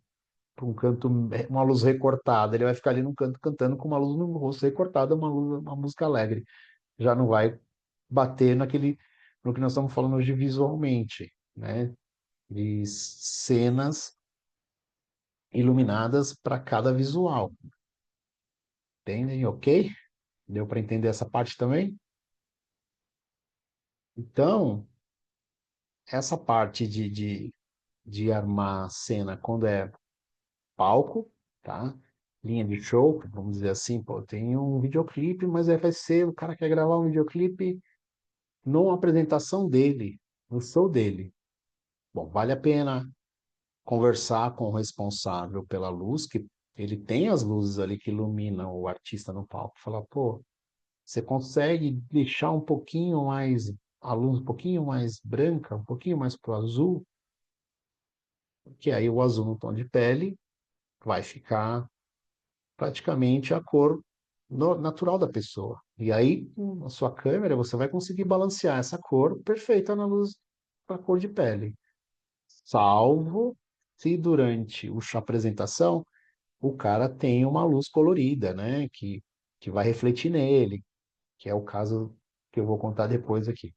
para um canto, uma luz recortada. Ele vai ficar ali num canto cantando com uma luz no rosto recortada, uma luz, uma música alegre. Já não vai bater no que nós estamos falando hoje visualmente, né? De cenas iluminadas para cada visual. Entendem? Ok? Deu para entender essa parte também? Então, essa parte de armar cena quando é palco, tá? Linha de show, vamos dizer assim, pô, tem um videoclipe, mas aí vai ser, o cara quer gravar um videoclipe numa apresentação dele, no show dele. Bom, vale a pena conversar com o responsável pela luz, que ele tem as luzes ali que iluminam o artista no palco, falar, pô, você consegue deixar um pouquinho mais, a luz um pouquinho mais branca, um pouquinho mais para o azul, que aí o azul no tom de pele vai ficar praticamente a cor natural da pessoa. E aí, com a sua câmera, você vai conseguir balancear essa cor perfeita na luz da cor de pele. Salvo se durante a apresentação o cara tem uma luz colorida, né? Que vai refletir nele, que é o caso que eu vou contar depois aqui.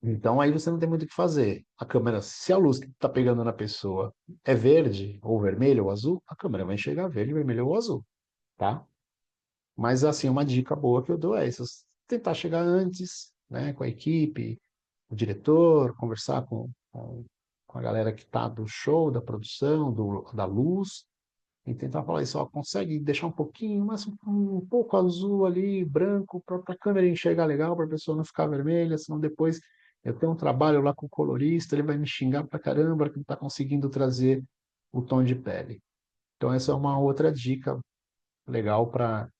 Então aí você não tem muito o que fazer. A câmera, se a luz que está pegando na pessoa é verde, ou vermelho, ou azul, a câmera vai enxergar verde, vermelho ou azul, tá? Mas assim, uma dica boa que eu dou é isso, tentar chegar antes, né, com a equipe, o diretor, conversar com a galera que está do show, da produção, da luz, e tentar falar isso, ó, consegue deixar um pouquinho, mas um pouco azul ali, branco, para a câmera enxergar legal, para a pessoa não ficar vermelha, senão depois eu tenho um trabalho lá com o colorista, ele vai me xingar pra caramba que não está conseguindo trazer o tom de pele. Então essa é uma outra dica legal para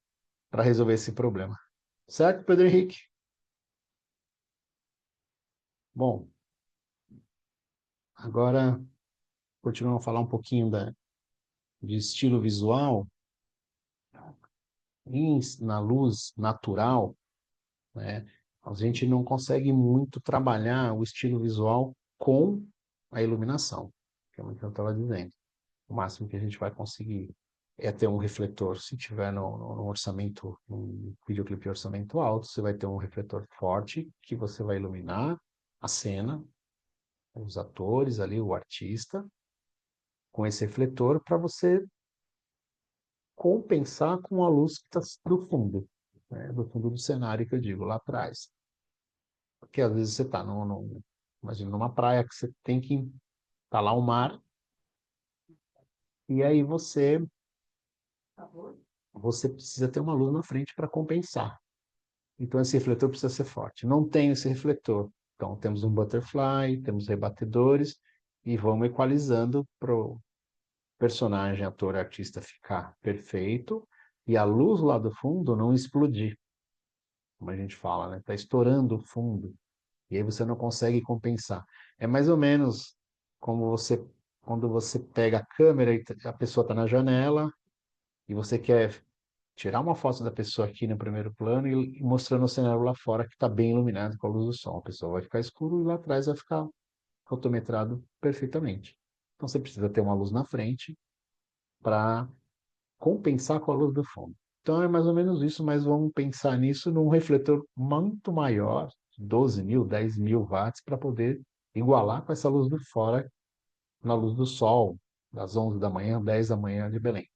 resolver esse problema. Certo, Pedro Henrique? Bom, agora continuando a falar um pouquinho de estilo visual, na luz natural, né? A gente não consegue muito trabalhar o estilo visual com a iluminação, que é o que eu estava dizendo. O máximo que a gente vai conseguir é ter um refletor. Se tiver no orçamento, um videoclipe de orçamento alto, você vai ter um refletor forte que você vai iluminar a cena, os atores ali, o artista, com esse refletor para você compensar com a luz que está do fundo, né? Do fundo do cenário que eu digo, lá atrás. Porque às vezes você está imagina, numa praia que você tem que tá lá o mar, e aí você precisa ter uma luz na frente para compensar. Então esse refletor precisa ser forte. Não tem esse refletor. Então temos um butterfly, temos rebatedores e vamos equalizando para o personagem, ator, artista ficar perfeito e a luz lá do fundo não explodir, como a gente fala, né? Tá estourando o fundo. E aí você não consegue compensar. É mais ou menos como quando você pega a câmera e a pessoa está na janela e você quer tirar uma foto da pessoa aqui no primeiro plano e mostrando o cenário lá fora que está bem iluminado com a luz do sol. A pessoa vai ficar escuro e lá atrás vai ficar fotometrado perfeitamente. Então você precisa ter uma luz na frente para compensar com a luz do fundo. Então é mais ou menos isso, mas vamos pensar nisso num refletor muito maior, 12 mil, 10 mil watts, para poder igualar com essa luz do fora, na luz do sol, das 11 da manhã, 10 da manhã de Belém.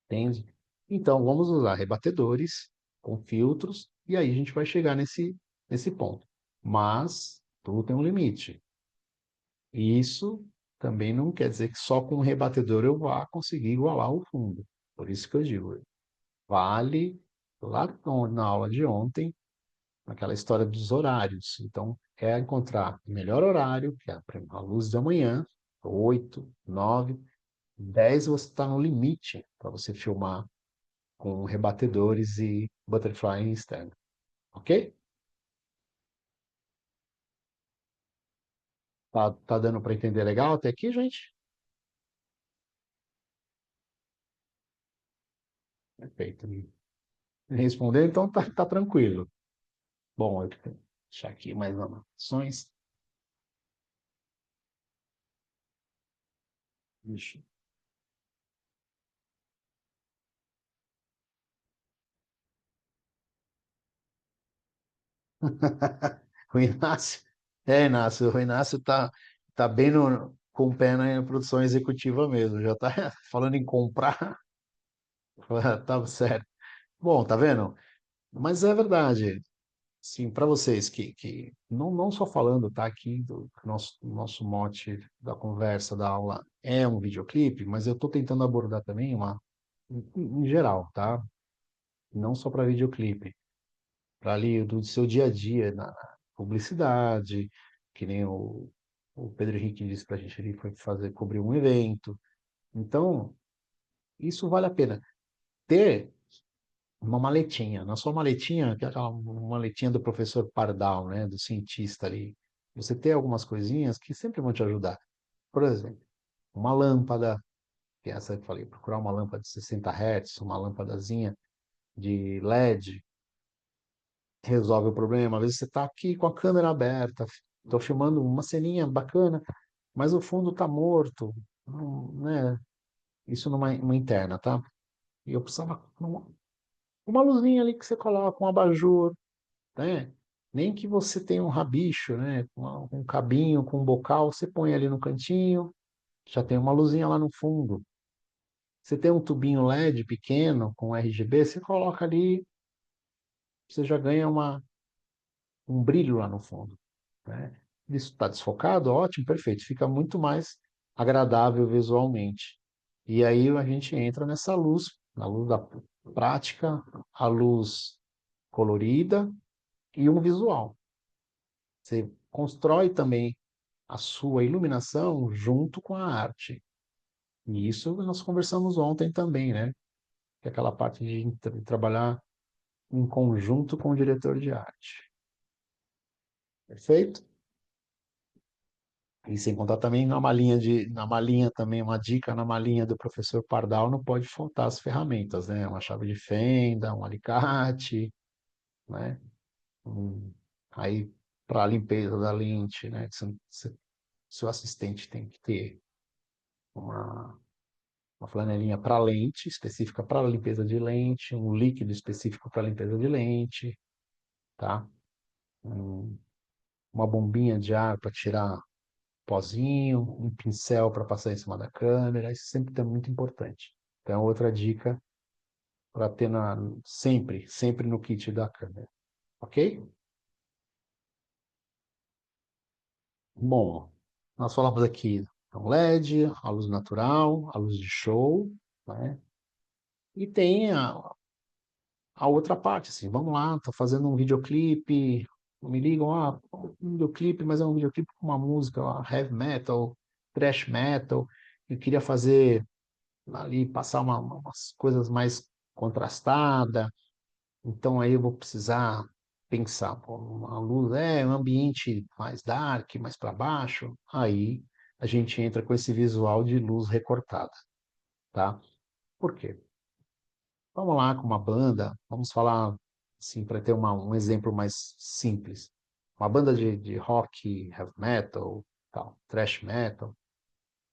Entende? Então vamos usar rebatedores com filtros, e aí a gente vai chegar nesse ponto. Mas tudo tem um limite. E isso também não quer dizer que só com um rebatedor eu vá conseguir igualar o fundo. Por isso que eu digo, vale lá na aula de ontem, aquela história dos horários. Então, é encontrar o melhor horário, que é a luz da manhã, 8, 9, 10 você está no limite para você filmar com rebatedores e butterfly externo. Ok? Tá dando para entender legal até aqui, gente? Perfeito. Responder, então tá tranquilo. Bom, eu vou deixar aqui mais anotações. Ixi. O Inácio, Inácio, o Inácio tá bem com o pé na produção executiva mesmo, já tá falando em comprar, tá certo. Bom, tá vendo? Mas é verdade, sim, para vocês que não só falando, tá aqui do nosso mote da conversa, da aula é um videoclipe, mas eu tô tentando abordar também em geral, tá? Não só para videoclipe, para ali do seu dia a dia, na publicidade, que nem o Pedro Henrique disse para a gente, ele foi cobrir um evento. Então, isso vale a pena. Ter uma maletinha, na sua maletinha, que é aquela maletinha do professor Pardal, né, do cientista ali, você ter algumas coisinhas que sempre vão te ajudar. Por exemplo, uma lâmpada, que é essa que eu falei, procurar uma lâmpada de 60 Hz, uma lâmpadazinha de LED, resolve o problema. Às vezes você está aqui com a câmera aberta, estou filmando uma ceninha bacana, mas o fundo está morto, né? Isso numa interna, tá? E eu precisava uma luzinha ali que você coloca, um abajur, né? Nem que você tenha um rabicho, né? Um cabinho com um bocal, você põe ali no cantinho, já tem uma luzinha lá no fundo. Você tem um tubinho LED pequeno com RGB, você coloca ali, você já ganha um brilho lá no fundo, né? Isso está desfocado, ótimo, perfeito. Fica muito mais agradável visualmente. E aí a gente entra nessa luz, na luz da prática, a luz colorida e um visual. Você constrói também a sua iluminação junto com a arte. E isso nós conversamos ontem também, né? Que é aquela parte de trabalhar em conjunto com o diretor de arte. Perfeito? E sem contar também na malinha também, uma dica na malinha do professor Pardal, não pode faltar as ferramentas, né? Uma chave de fenda, um alicate, né? Um- Aí, para a limpeza da lente, né? Seu assistente tem que ter uma, uma flanelinha para lente, específica para limpeza de lente, um líquido específico para limpeza de lente, tá? Um- uma bombinha de ar para tirar pozinho, um pincel para passar em cima da câmera, isso sempre é muito importante. Então, outra dica para ter sempre no kit da câmera, ok? Bom, nós falamos aqui do LED, a luz natural, a luz de show, né? E tem a outra parte, assim, vamos lá, tô fazendo um videoclipe, me ligam, um videoclipe, mas é um videoclipe com uma música, heavy metal, thrash metal, eu queria fazer ali, passar umas coisas mais contrastadas, então aí eu vou precisar pensar, pô, uma luz, um ambiente mais dark, mais para baixo, aí a gente entra com esse visual de luz recortada, tá? Por quê? Vamos lá com uma banda, vamos falar assim, para ter um exemplo mais simples. Uma banda de rock, heavy metal, tal, thrash metal,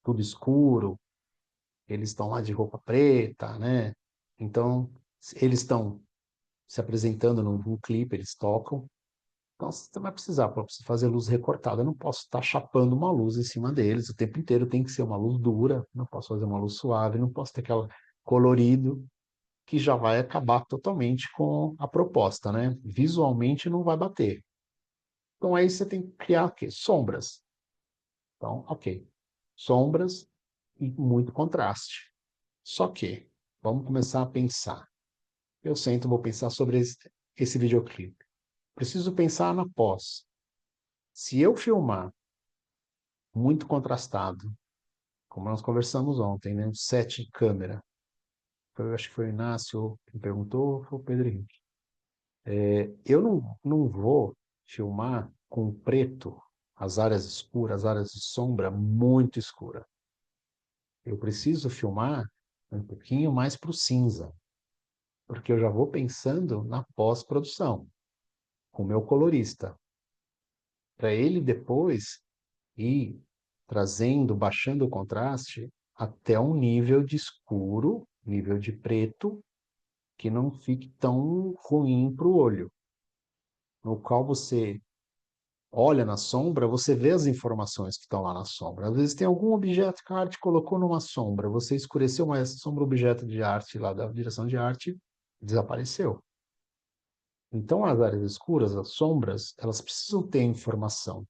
tudo escuro, eles estão lá de roupa preta, né? Então, eles estão se apresentando num clipe, eles tocam. Então, você vai precisar, para fazer luz recortada, eu não posso estar chapando uma luz em cima deles o tempo inteiro, tem que ser uma luz dura, não posso fazer uma luz suave, não posso ter aquela colorido, que já vai acabar totalmente com a proposta, né? Visualmente não vai bater. Então aí você tem que criar o quê? Sombras. Então, ok. Sombras e muito contraste. Só que, vamos começar a pensar. Eu sento, vou pensar sobre esse videoclipe. Preciso pensar na pós. Se eu filmar muito contrastado, como nós conversamos ontem, né? Um set de câmera. Eu acho que foi o Inácio que me perguntou, foi o Pedro Henrique. Eu não vou filmar com preto, as áreas escuras, as áreas de sombra muito escura. Eu preciso filmar um pouquinho mais para o cinza, porque eu já vou pensando na pós-produção, com o meu colorista, para ele depois ir trazendo, baixando o contraste até um nível de escuro, nível de preto, que não fique tão ruim para o olho, no qual você olha na sombra, você vê as informações que estão lá na sombra. Às vezes tem algum objeto que a arte colocou numa sombra, você escureceu, mas essa sombra, objeto de arte lá da direção de arte, desapareceu. Então, as áreas escuras, as sombras, elas precisam ter informação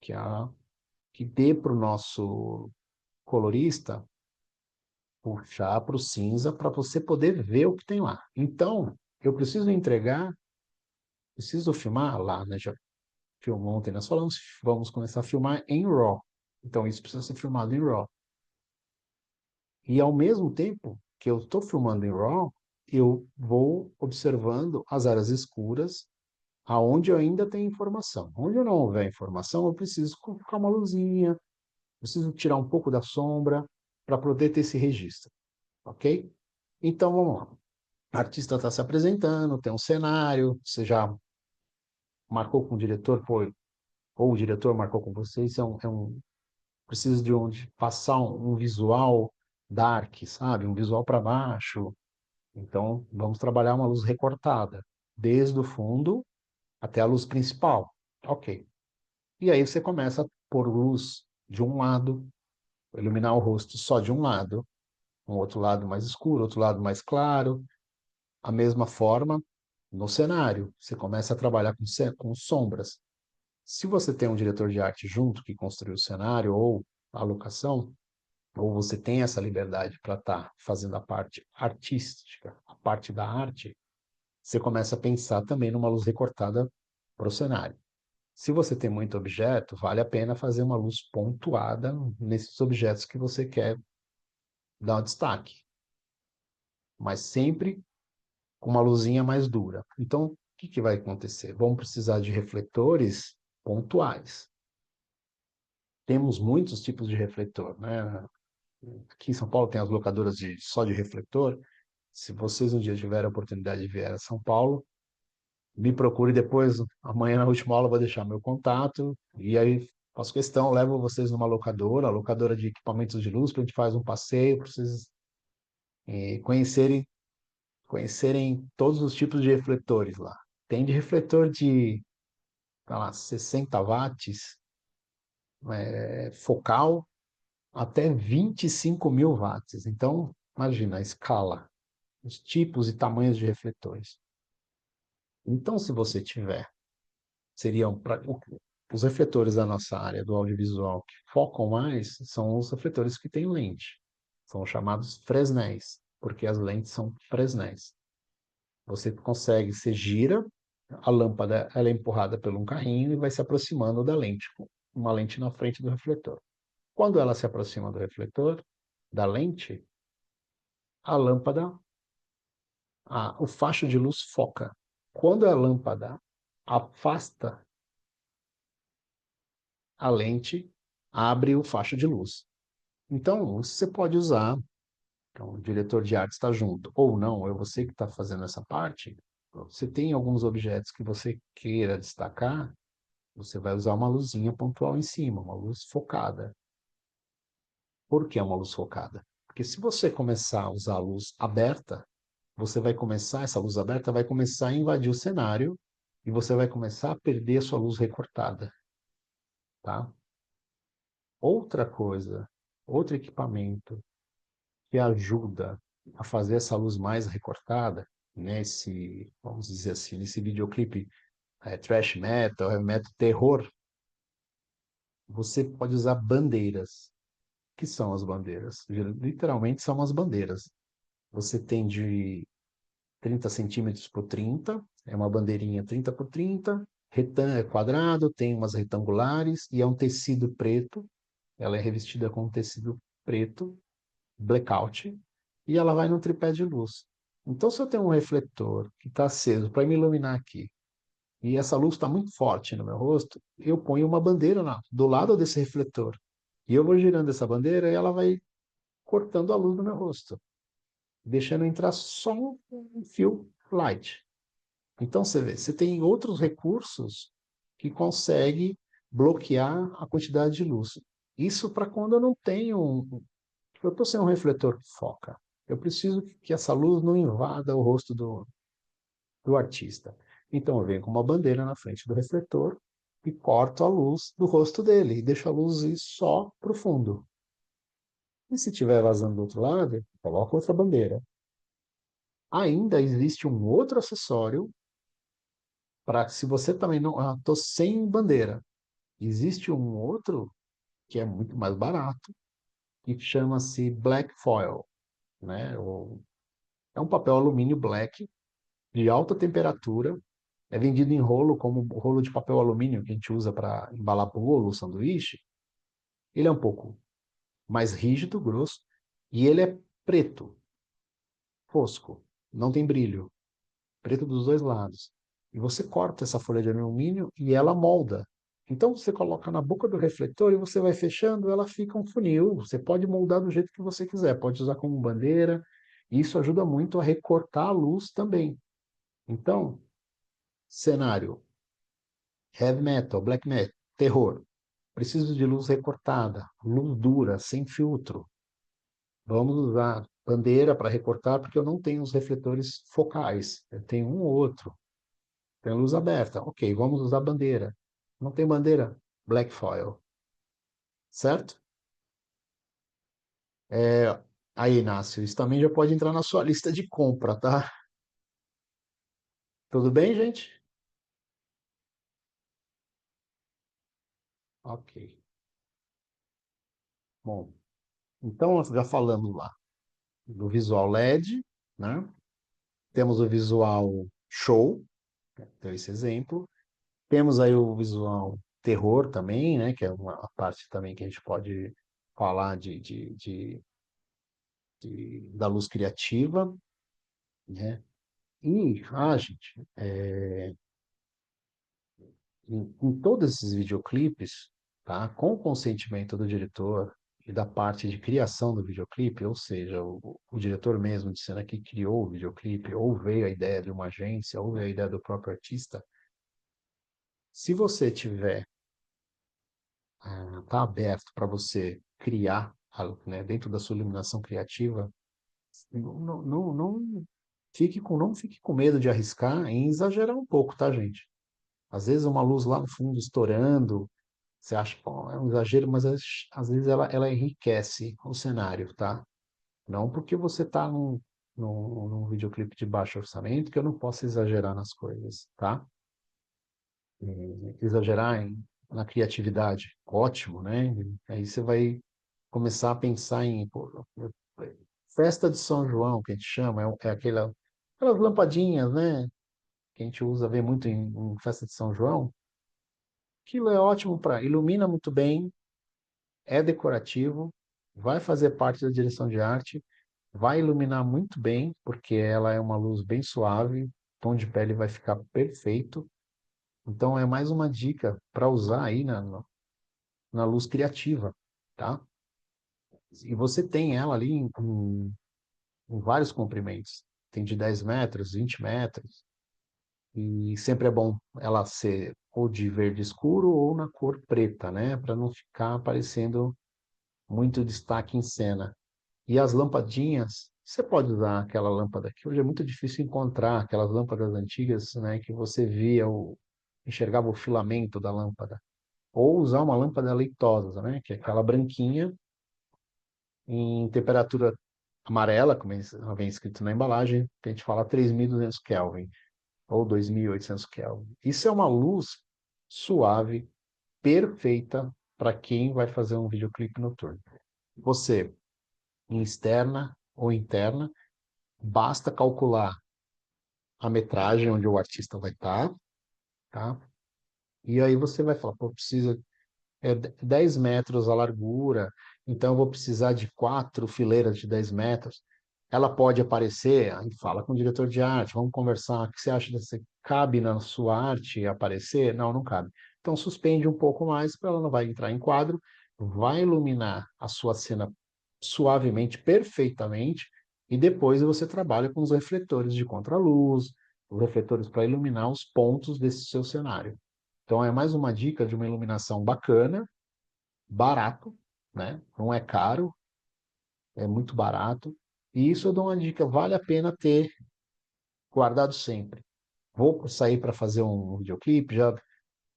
que dê para o nosso colorista puxar para o cinza para você poder ver o que tem lá. Então, eu preciso entregar, preciso filmar lá, né? Já filmou ontem, nós falamos, vamos começar a filmar em RAW. Então, isso precisa ser filmado em RAW. E ao mesmo tempo que eu estou filmando em RAW, eu vou observando as áreas escuras, aonde eu ainda tenho informação. Onde eu não houver informação, eu preciso colocar uma luzinha, preciso tirar um pouco da sombra para poder ter esse registro, ok? Então, vamos lá. O artista está se apresentando, tem um cenário, você já marcou com o diretor, ou o diretor marcou com você, isso preciso de onde passar um visual dark, sabe? Um visual para baixo. Então, vamos trabalhar uma luz recortada, desde o fundo até a luz principal. Ok. E aí você começa a pôr luz de um lado, iluminar o rosto só de um lado, um outro lado mais escuro, outro lado mais claro. A mesma forma no cenário. Você começa a trabalhar com sombras. Se você tem um diretor de arte junto que construiu o cenário ou a locação, ou você tem essa liberdade para estar fazendo a parte artística, a parte da arte, você começa a pensar também numa luz recortada para o cenário. Se você tem muito objeto, vale a pena fazer uma luz pontuada nesses objetos que você quer dar um destaque, mas sempre com uma luzinha mais dura. Então, o que que vai acontecer? Vamos precisar de refletores pontuais. Temos muitos tipos de refletor, né? Aqui em São Paulo tem as locadoras só de refletor. Se vocês um dia tiverem a oportunidade de vir a São Paulo, me procure depois. Amanhã, na última aula, eu vou deixar meu contato. E aí, faço questão, levo vocês numa locadora, a locadora de equipamentos de luz, para a gente fazer um passeio, para vocês conhecerem todos os tipos de refletores lá. Tem de refletor de, sei lá, 60 watts, focal, até 25 mil watts. Então, imagina a escala, os tipos e tamanhos de refletores. Então, se você tiver, seriam os refletores da nossa área do audiovisual que focam mais, são os refletores que têm lente. São chamados Fresnéis, porque as lentes são Fresnéis. Você consegue, você gira, a lâmpada ela é empurrada por um carrinho e vai se aproximando da lente, com uma lente na frente do refletor. Quando ela se aproxima do refletor, da lente, a lâmpada, o facho de luz foca. Quando a lâmpada afasta a lente, abre o facho de luz. Então, você pode usar, então, o diretor de arte está junto, ou não, é você que está fazendo essa parte. Você tem alguns objetos que você queira destacar, você vai usar uma luzinha pontual em cima, uma luz focada. Por que uma luz focada? Porque se você começar a usar a luz aberta, essa luz aberta vai começar a invadir o cenário e você vai começar a perder a sua luz recortada, tá? Outra coisa, outro equipamento que ajuda a fazer essa luz mais recortada, nesse, vamos dizer assim, nesse videoclipe thrash metal, heavy metal, terror, você pode usar bandeiras. Que são as bandeiras? Literalmente são as bandeiras. Você tem de 30 centímetros por 30, é uma bandeirinha 30 por 30, é quadrado, tem umas retangulares e é um tecido preto, ela é revestida com um tecido preto, blackout, e ela vai no tripé de luz. Então, se eu tenho um refletor que está aceso para me iluminar aqui, e essa luz está muito forte no meu rosto, eu ponho uma bandeira do lado desse refletor. E eu vou girando essa bandeira e ela vai cortando a luz do meu rosto, deixando entrar só um fio light. Então, você vê, você tem outros recursos que conseguem bloquear a quantidade de luz. Isso para quando eu não tenho eu estou sem um refletor que foca. Eu preciso que essa luz não invada o rosto do artista. Então eu venho com uma bandeira na frente do refletor e corto a luz do rosto dele e deixo a luz ir só para o fundo. E se estiver vazando do outro lado, coloco outra bandeira. Ainda existe um outro acessório para se você também não. Ah, estou sem bandeira. Existe um outro que é muito mais barato, que chama-se Black Foil, né? É um papel alumínio black de alta temperatura. É vendido em rolo, como o rolo de papel alumínio que a gente usa para embalar bolo, sanduíche. Ele é um pouco mais rígido, grosso, e ele é preto, fosco, não tem brilho, preto dos dois lados. E você corta essa folha de alumínio e ela molda. Então você coloca na boca do refletor e você vai fechando, ela fica um funil. Você pode moldar do jeito que você quiser, pode usar como bandeira. E isso ajuda muito a recortar a luz também. Então, cenário, heavy metal, black metal, terror. Preciso de luz recortada, luz dura, sem filtro. Vamos usar bandeira para recortar, porque eu não tenho os refletores focais. Eu tenho um ou outro. Tem luz aberta. Ok, vamos usar bandeira. Não tem bandeira? Black foil. Certo? É, aí, Inácio, isso também já pode entrar na sua lista de compra, tá? Tudo bem, gente? Ok. Bom, então já falamos lá do visual LED, né? Temos o visual show, então esse exemplo. Temos aí o visual terror também, né? Que é uma parte também que a gente pode falar da luz criativa, né? E, gente, em todos esses videoclipes, tá? Com o consentimento do diretor e da parte de criação do videoclipe, ou seja, o diretor mesmo de cena que criou o videoclipe, ou veio a ideia de uma agência, ou veio a ideia do próprio artista, se você tiver, tá aberto para você criar, né, dentro da sua iluminação criativa, não fique com medo de arriscar em exagerar um pouco, tá, gente? Às vezes uma luz lá no fundo estourando, você acha, pô, é um exagero, mas às vezes ela enriquece o cenário, tá? Não porque você está num videoclipe de baixo orçamento que eu não posso exagerar nas coisas, tá? Exagerar na criatividade, ótimo, né? Aí você vai começar a pensar em pô, festa de São João, que a gente chama, aquelas lampadinhas, né? Que a gente usa, vê muito em festa de São João. Aquilo é ótimo para ilumina muito bem, é decorativo, vai fazer parte da direção de arte, vai iluminar muito bem, porque ela é uma luz bem suave, o tom de pele vai ficar perfeito. Então é mais uma dica para usar aí na luz criativa, tá? E você tem ela ali em vários comprimentos. Tem de 10 metros, 20 metros, e sempre é bom ela ser ou de verde escuro ou na cor preta, né? Para não ficar aparecendo muito destaque em cena. E as lampadinhas, você pode usar aquela lâmpada que hoje é muito difícil encontrar, aquelas lâmpadas antigas, né, que você enxergava o filamento da lâmpada. Ou usar uma lâmpada leitosa, né, que é aquela branquinha em temperatura amarela, como vem escrito na embalagem, que a gente fala 3.200 Kelvin ou 2.800 Kelvin. Isso é uma luz suave, perfeita para quem vai fazer um videoclipe noturno. Você, em externa ou interna, basta calcular a metragem onde o artista vai estar, tá? E aí você vai falar, pô, precisa 10 metros a largura, então eu vou precisar de 4 fileiras de 10 metros. Ela pode aparecer, aí fala com o diretor de arte, vamos conversar, o que você acha desse? Cabe na sua arte aparecer? Não, não cabe. Então suspende um pouco mais, para ela não vai entrar em quadro, vai iluminar a sua cena suavemente, perfeitamente, e depois você trabalha com os refletores de contraluz, os refletores para iluminar os pontos desse seu cenário. Então é mais uma dica de uma iluminação bacana, barato, né? Não é caro, é muito barato. E isso eu dou uma dica, vale a pena ter guardado sempre. Vou sair para fazer um videoclipe, já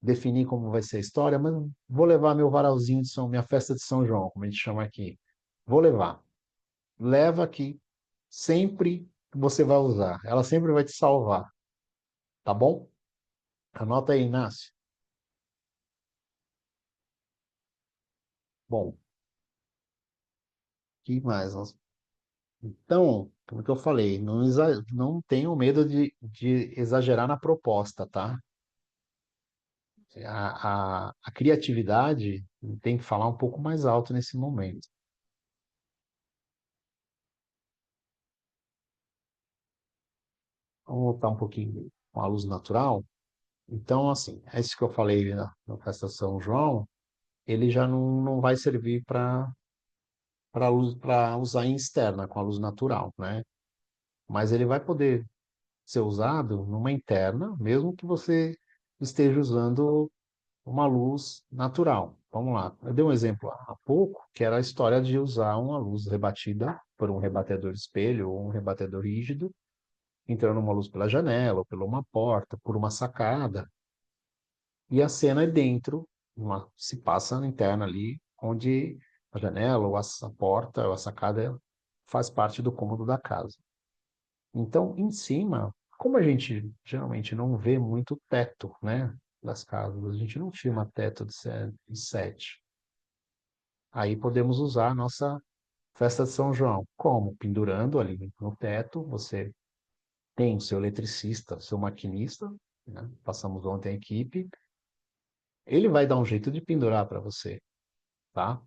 defini como vai ser a história, mas vou levar meu varalzinho de minha festa de São João, como a gente chama aqui. Vou levar. Leva aqui, sempre você vai usar. Ela sempre vai te salvar, tá bom? Anota aí, Inácio. Bom, que mais? Então, como que eu falei, não tenham medo de exagerar na proposta, tá? A criatividade tem que falar um pouco mais alto nesse momento. Vamos voltar um pouquinho com a luz natural. Então, assim, esse que eu falei na festa São João, ele já não vai servir para usar em externa com a luz natural, né? Mas ele vai poder ser usado numa interna, mesmo que você esteja usando uma luz natural. Vamos lá. Eu dei um exemplo há pouco, que era a história de usar uma luz rebatida por um rebatedor espelho ou um rebatedor rígido, entrando uma luz pela janela, ou pela uma porta, por uma sacada, e a cena é dentro, se passa na interna ali, onde a janela, ou a porta, ou a sacada faz parte do cômodo da casa. Então, em cima, como a gente geralmente não vê muito teto, né, das casas, a gente não filma teto de set. Aí podemos usar a nossa festa de São João. Como? Pendurando ali no teto, você tem o seu eletricista, o seu maquinista, né? Passamos ontem a equipe, ele vai dar um jeito de pendurar para você, tá?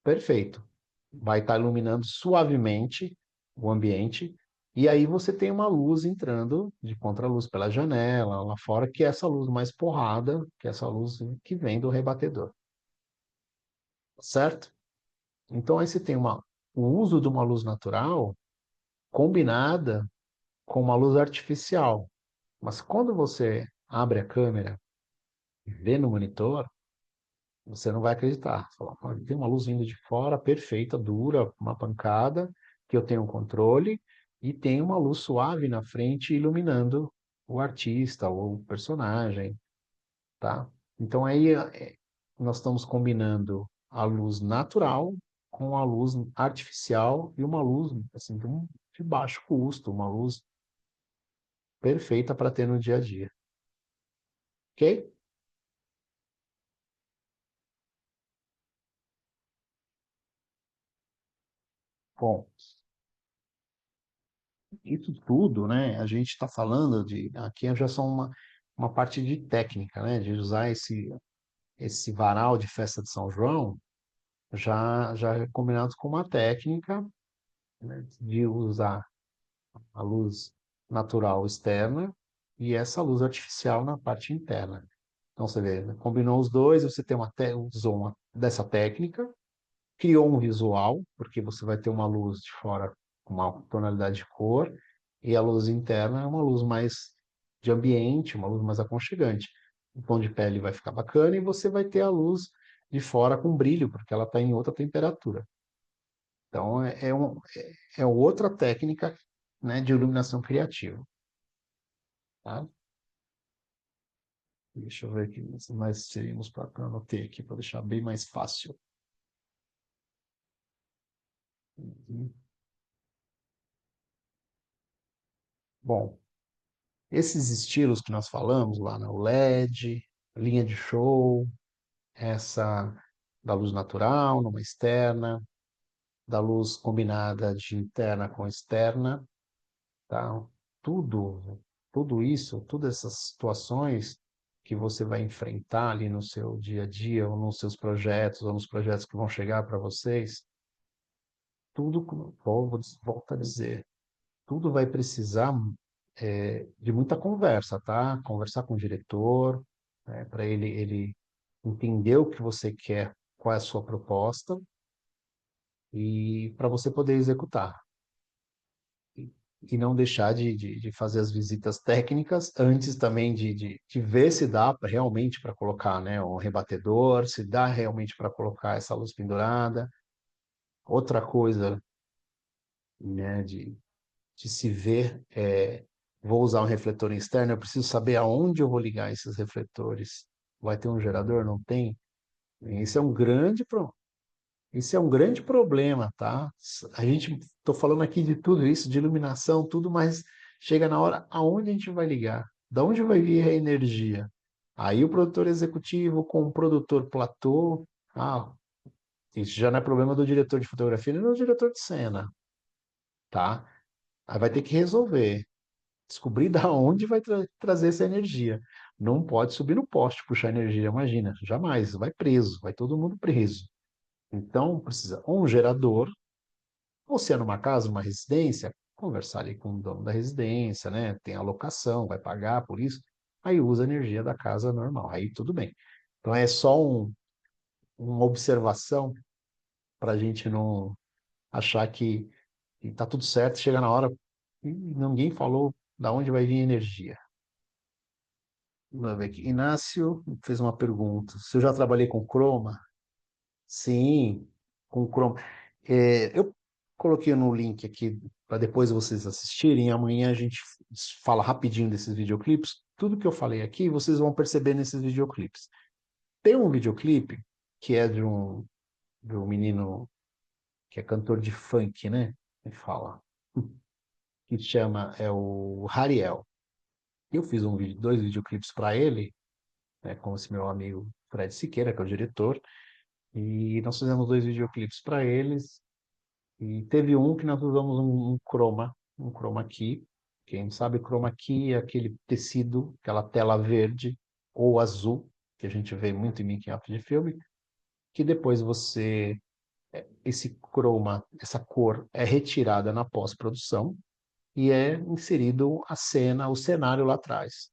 Perfeito. Vai estar iluminando suavemente o ambiente, e aí você tem uma luz entrando de contraluz pela janela, lá fora, que é essa luz mais porrada, que é essa luz que vem do rebatedor, certo? Então aí você tem o uso de uma luz natural combinada com uma luz artificial. Mas quando você abre a câmera e vê no monitor, você não vai acreditar. Você fala, "Olha, tem uma luz vindo de fora, perfeita, dura, uma pancada, que eu tenho um controle, e tem uma luz suave na frente iluminando o artista ou o personagem, tá? Então aí nós estamos combinando a luz natural com a luz artificial e uma luz assim, de baixo custo, uma luz perfeita para ter no dia a dia, ok? Bom, isso tudo, né? A gente está falando de aqui já são uma parte de técnica, né? De usar esse varal de festa de São João já é combinado com uma técnica, né, de usar a luz natural externa e essa luz artificial na parte interna. Então você vê, né, combinou os dois, você tem usou dessa técnica, criou um visual, porque você vai ter uma luz de fora com uma tonalidade de cor, e a luz interna é uma luz mais de ambiente, uma luz mais aconchegante. O tom de pele vai ficar bacana e você vai ter a luz de fora com brilho, porque ela está em outra temperatura. Então, é outra técnica, né, de iluminação criativa. Tá? Deixa eu ver aqui se mais teríamos para anotei aqui para deixar bem mais fácil. Uhum. Bom, esses estilos que nós falamos lá no LED, linha de show, essa da luz natural, numa externa, da luz combinada de interna com externa, tá? Tudo, tudo isso, todas essas situações que você vai enfrentar ali no seu dia a dia, ou nos seus projetos, ou nos projetos que vão chegar para vocês, tudo, volto a dizer, tudo vai precisar de muita conversa, tá? Conversar com o diretor, para ele entender o que você quer, qual é a sua proposta, e para você poder executar. E, e não deixar de fazer as visitas técnicas antes também de ver se dá realmente para colocar, né, um rebatedor, se dá realmente para colocar essa luz pendurada. Outra coisa, né, de se ver vou usar um refletor externo, eu preciso saber aonde eu vou ligar esses refletores. Vai ter um gerador? Não tem? Esse é um grande, esse é um grande problema, tá? A gente, estou falando aqui de tudo isso, de iluminação, tudo, mas chega na hora, aonde a gente vai ligar? Da onde vai vir a energia? Aí o produtor executivo com o produtor platô, ah, isso já não é problema do diretor de fotografia, nem do diretor de cena, tá? Aí vai ter que resolver. Descobrir da onde vai trazer essa energia. Não pode subir no poste, puxar energia, imagina, jamais, vai preso, vai todo mundo preso. Então, precisa ou um gerador, ou se é numa casa, uma residência, conversar ali com o dono da residência, né? Tem alocação, vai pagar por isso, aí usa a energia da casa normal, aí tudo bem. Então, é só uma observação para a gente não achar que está tudo certo, chega na hora e ninguém falou da onde vai vir a energia. Vamos ver aqui. Inácio fez uma pergunta. Se eu já trabalhei com Chroma? Sim, com Chroma. Eu coloquei no link aqui para depois vocês assistirem. Amanhã a gente fala rapidinho desses videoclipes. Tudo que eu falei aqui, vocês vão perceber nesses videoclipes. Tem um videoclipe que é de um menino que é cantor de funk, né? Ele fala, que chama o Hariel. Eu fiz dois videoclipes para ele, né, com esse meu amigo Fred Siqueira, que é o diretor, e nós fizemos dois videoclipes para eles. E teve um que nós usamos um chroma key. Quem sabe chroma key é aquele tecido, aquela tela verde ou azul, que a gente vê muito em making-of de filme, que depois esse croma, essa cor é retirada na pós-produção e é inserido a cena, o cenário lá atrás.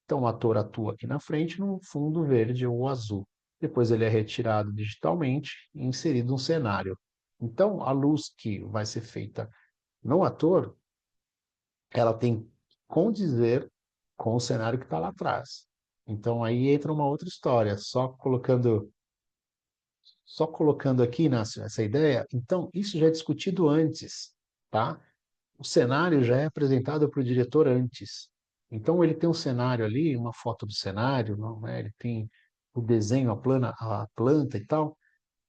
Então o ator atua aqui na frente num fundo verde ou azul. Depois ele é retirado digitalmente e inserido um cenário. Então a luz que vai ser feita no ator, ela tem que condizer com o cenário que está lá atrás. Então aí entra uma outra história, só colocando aqui, Inácio, essa ideia. Então isso já é discutido antes, tá? O cenário já é apresentado para o diretor antes. Então ele tem um cenário ali, uma foto do cenário, não é? Ele tem o desenho, a planta e tal.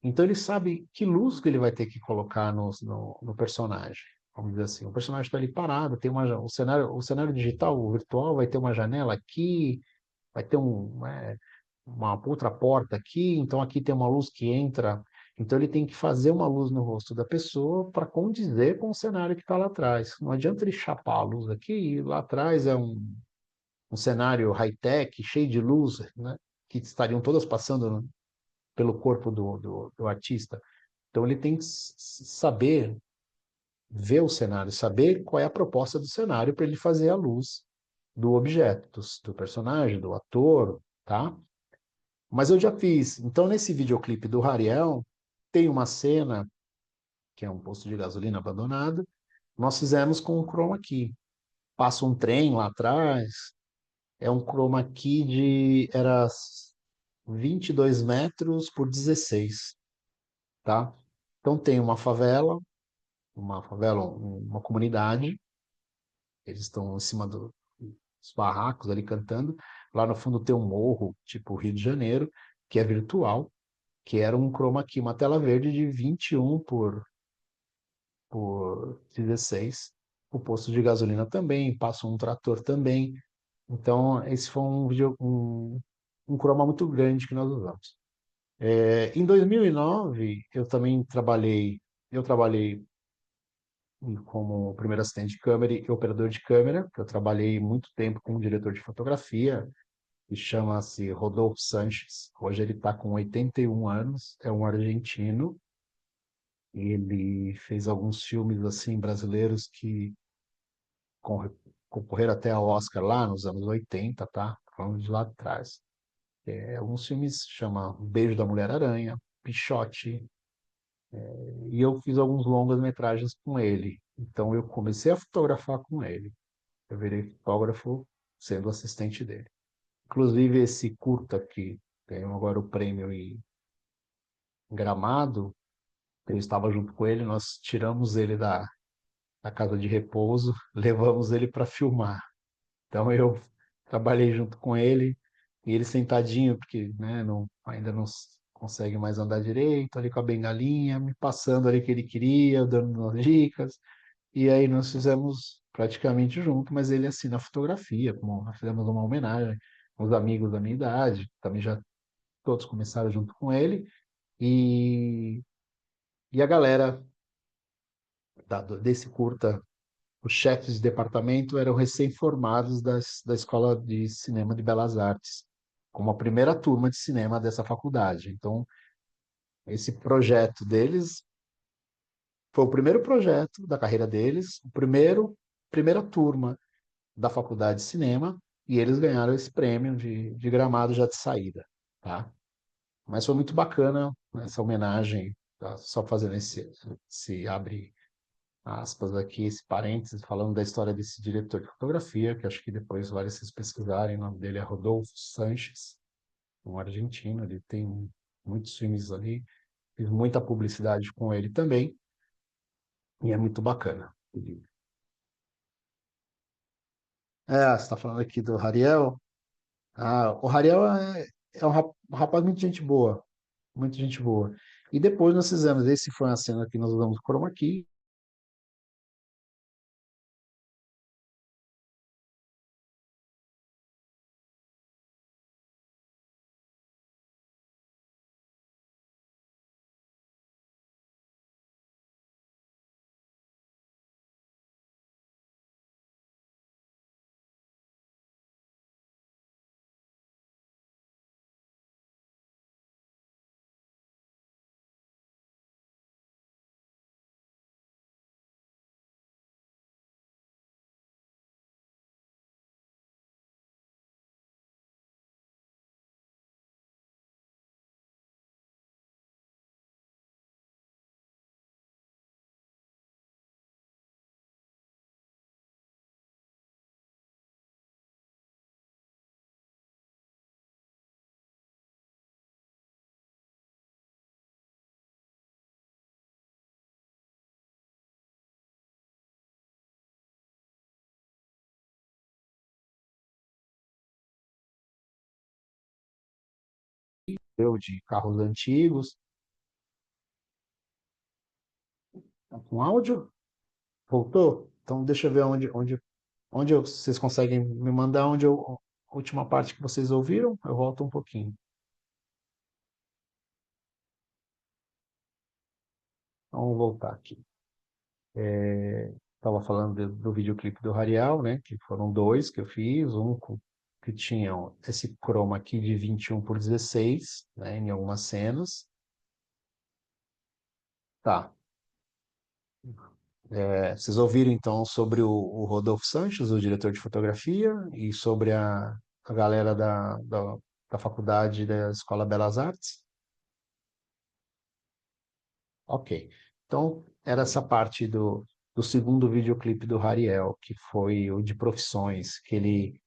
Então ele sabe que luz que ele vai ter que colocar no personagem. Vamos dizer assim, o personagem está ali parado, tem o cenário digital, o virtual, vai ter uma janela aqui, vai ter uma outra porta aqui, então aqui tem uma luz que entra. Então ele tem que fazer uma luz no rosto da pessoa para condizer com o cenário que está lá atrás. Não adianta ele chapar a luz aqui e lá atrás é um cenário high-tech, cheio de luz, né? Que estariam todas passando pelo corpo do artista. Então ele tem que saber ver o cenário, saber qual é a proposta do cenário para ele fazer a luz do objeto, do personagem, do ator, tá? Mas eu já fiz. Então, nesse videoclipe do Hariel, tem uma cena que é um posto de gasolina abandonado. Nós fizemos com um chroma key. Passa um trem lá atrás. É um chroma key era 22 metros por 16, tá? Então tem uma comunidade. Eles estão em cima dos barracos ali cantando. Lá no fundo tem um morro, tipo Rio de Janeiro, que é virtual, que era um chroma key, uma tela verde de 21 por 16. O posto de gasolina também, passa um trator também. Então, esse foi um chroma muito grande que nós usamos. Em 2009, eu trabalhei como primeiro assistente de câmera e operador de câmera, que eu trabalhei muito tempo com um diretor de fotografia, que chama-se Rodolfo Sanches. Hoje ele está com 81 anos, é um argentino. Ele fez alguns filmes assim brasileiros que concorreram até ao Oscar lá nos anos 80, tá? Falando de lá atrás. Alguns filmes chama Beijo da Mulher-Aranha, Pichote, e eu fiz alguns longas-metragens com ele. Então eu comecei a fotografar com ele. Eu virei fotógrafo sendo assistente dele. Inclusive esse curta que ganhou agora o prêmio em Gramado, eu estava junto com ele, nós tiramos ele da casa de repouso, levamos ele para filmar. Então eu trabalhei junto com ele e ele sentadinho, porque né, ainda não consegue mais andar direito, ali com a bengalinha, me passando ali o que ele queria, dando umas dicas. E aí nós fizemos praticamente junto, mas ele assina a fotografia, como nós fizemos uma homenagem aos amigos da minha idade, também já todos começaram junto com ele, e, e a galera desse curta, os chefes de departamento eram recém-formados da Escola de Cinema de Belas Artes, como a primeira turma de cinema dessa faculdade. Então, esse projeto deles foi o primeiro projeto da carreira deles, primeira turma da faculdade de cinema, e eles ganharam esse prêmio de Gramado já de saída, tá? Mas foi muito bacana essa homenagem, tá? Só fazendo esse abre aspas aqui, esse parênteses, falando da história desse diretor de fotografia, que acho que depois vale vocês pesquisarem, o nome dele é Rodolfo Sanches, um argentino, ele tem muitos filmes ali, fiz muita publicidade com ele também, e é muito bacana. É, você está falando aqui do Rariel. Ah, o Rariel é um rapaz muito gente boa, muito gente boa. E depois nós fizemos, esse foi uma cena que nós usamos chroma key, eu, de carros antigos, com áudio. Voltou? Então deixa eu ver vocês conseguem me mandar a última parte que vocês ouviram. Eu volto um pouquinho. Então, vamos voltar aqui. Estava falando do videoclipe do Rarial, né? Que foram dois que eu fiz, que tinha esse chroma aqui de 21 por 16, né? Em algumas cenas. Tá. Vocês ouviram então sobre o Rodolfo Sanches, o diretor de fotografia, e sobre a galera da faculdade da Escola Belas Artes? Ok. Então, era essa parte do segundo videoclipe do Rariel, que foi o de profissões, que ele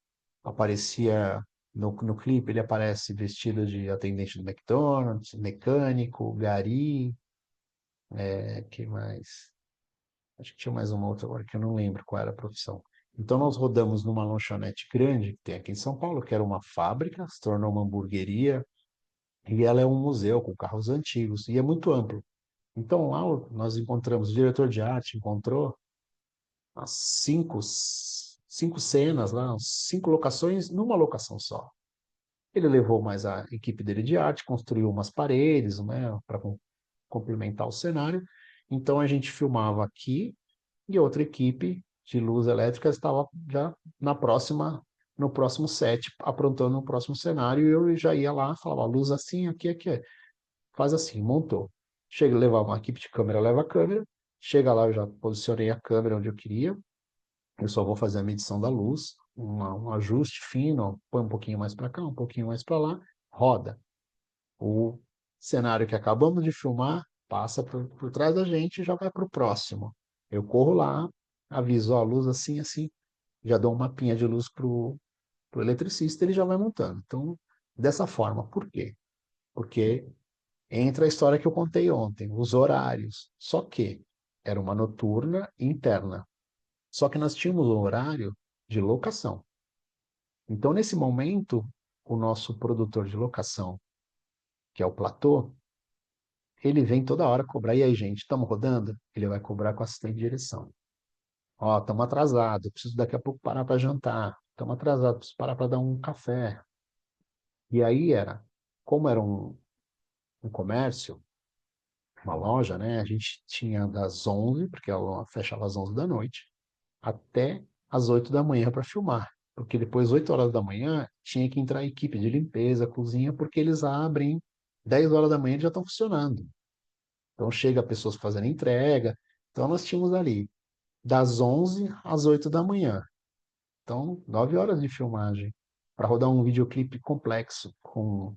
aparecia no clipe, ele aparece vestido de atendente do McDonald's, mecânico, gari, que mais? Acho que tinha mais uma outra agora que eu não lembro qual era a profissão. Então, nós rodamos numa lanchonete grande que tem aqui em São Paulo, que era uma fábrica, se tornou uma hamburgueria, e ela é um museu com carros antigos, e é muito amplo. Então, lá nós encontramos, o diretor de arte encontrou as cinco cenas lá, cinco locações numa locação só. Ele levou mais a equipe dele de arte, construiu umas paredes, né, para complementar o cenário. Então, a gente filmava aqui e outra equipe de luz elétrica estava já no próximo set, aprontando o próximo cenário, e eu já ia lá, falava, luz assim, aqui, aqui. Faz assim, montou. Chega, levar uma equipe de câmera, leva a câmera. Chega lá, eu já posicionei a câmera onde eu queria. Eu só vou fazer a medição da luz, um ajuste fino, põe um pouquinho mais para cá, um pouquinho mais para lá, roda. O cenário que acabamos de filmar passa por trás da gente e já vai para o próximo. Eu corro lá, aviso a luz assim, assim, já dou um mapinha de luz pro eletricista, ele já vai montando. Então, dessa forma. Por quê? Porque entra a história que eu contei ontem, os horários. Só que era uma noturna interna. Só que nós tínhamos um horário de locação. Então, nesse momento, o nosso produtor de locação, que é o Platô, ele vem toda hora cobrar. E aí, gente, estamos rodando? Ele vai cobrar com o assistente de direção. Ó, estamos atrasados, preciso daqui a pouco parar para jantar. Estamos atrasados, preciso parar para dar um café. E aí como era um comércio, uma loja, né? A gente tinha das 11, porque ela fechava às 11 da noite, até às 8 da manhã para filmar. Porque depois, 8 horas da manhã, tinha que entrar a equipe de limpeza, cozinha, porque eles abrem 10 horas da manhã e já estão funcionando. Então, chega pessoas fazendo entrega. Então, nós tínhamos ali das 11 às 8 da manhã. Então, 9 horas de filmagem para rodar um videoclipe complexo com,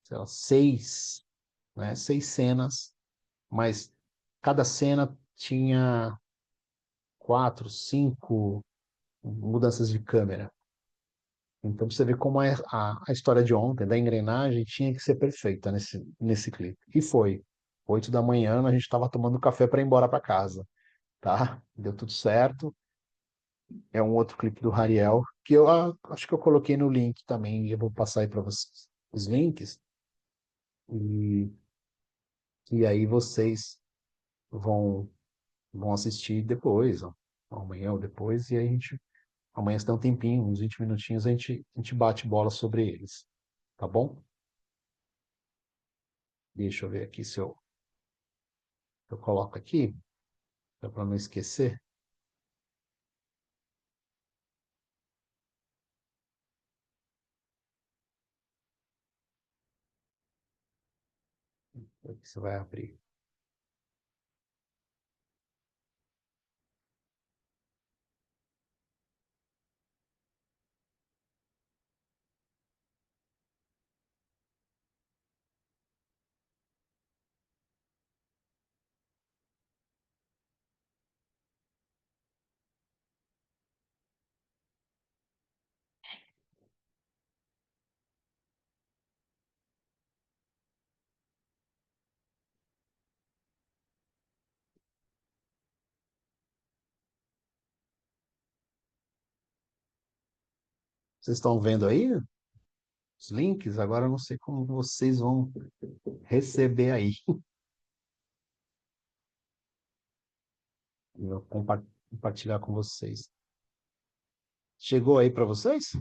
sei lá, seis cenas, mas cada cena tinha quatro, cinco mudanças de câmera. Então você vê como a história de ontem, da engrenagem, tinha que ser perfeita nesse clipe. E foi. 8 da manhã, a gente estava tomando café para ir embora para casa. tá? Deu tudo certo. É um outro clipe do Hariel, que eu acho que eu coloquei no link também, e eu vou passar aí para vocês os links, e, e aí vocês vão, vão assistir depois, ó, amanhã ou depois, e aí amanhã se der um tempinho, uns 20 minutinhos, a gente bate bola sobre eles, tá bom? Deixa eu ver aqui se eu coloco aqui, para não esquecer. Aqui você vai abrir. Vocês estão vendo aí os links? Agora eu não sei como vocês vão receber aí. Eu vou compartilhar com vocês. Chegou aí para vocês?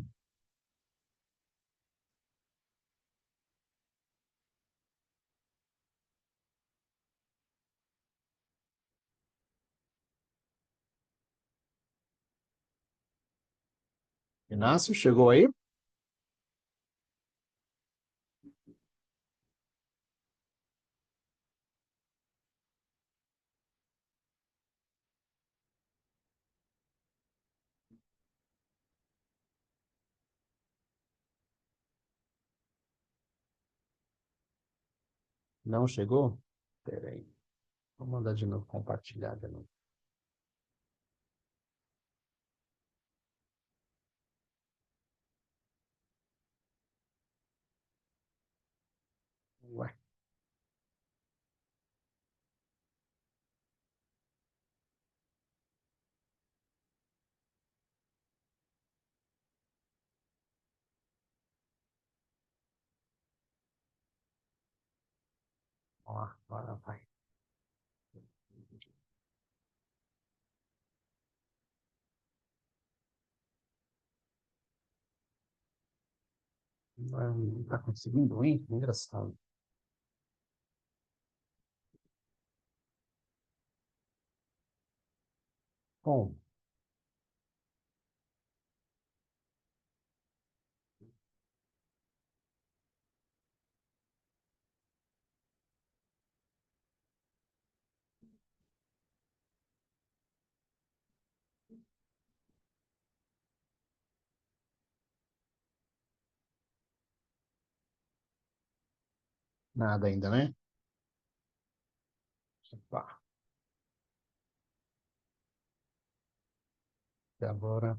Inácio, chegou aí? Não chegou? Espera aí. Vou mandar de novo compartilhar de novo. Ué, ó, agora vai. Não está conseguindo, hein? Engraçado. Bom, nada ainda, né? Opa, até agora,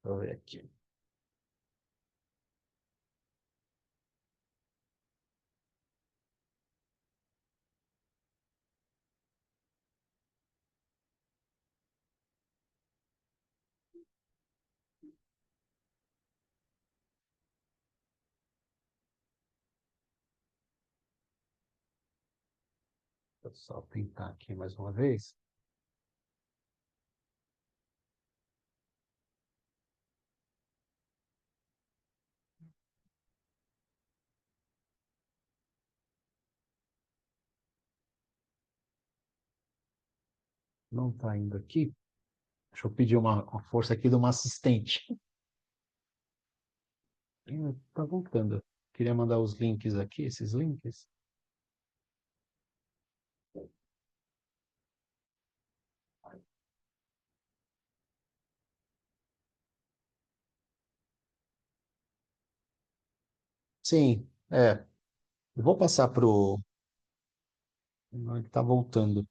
deixa eu ver aqui. Deixa eu só tentar aqui mais uma vez. Não está indo aqui. Deixa eu pedir uma força aqui de uma assistente. Tá voltando. Queria mandar os links aqui, esses links. Sim, é. Eu vou passar pro. Ele tá voltando.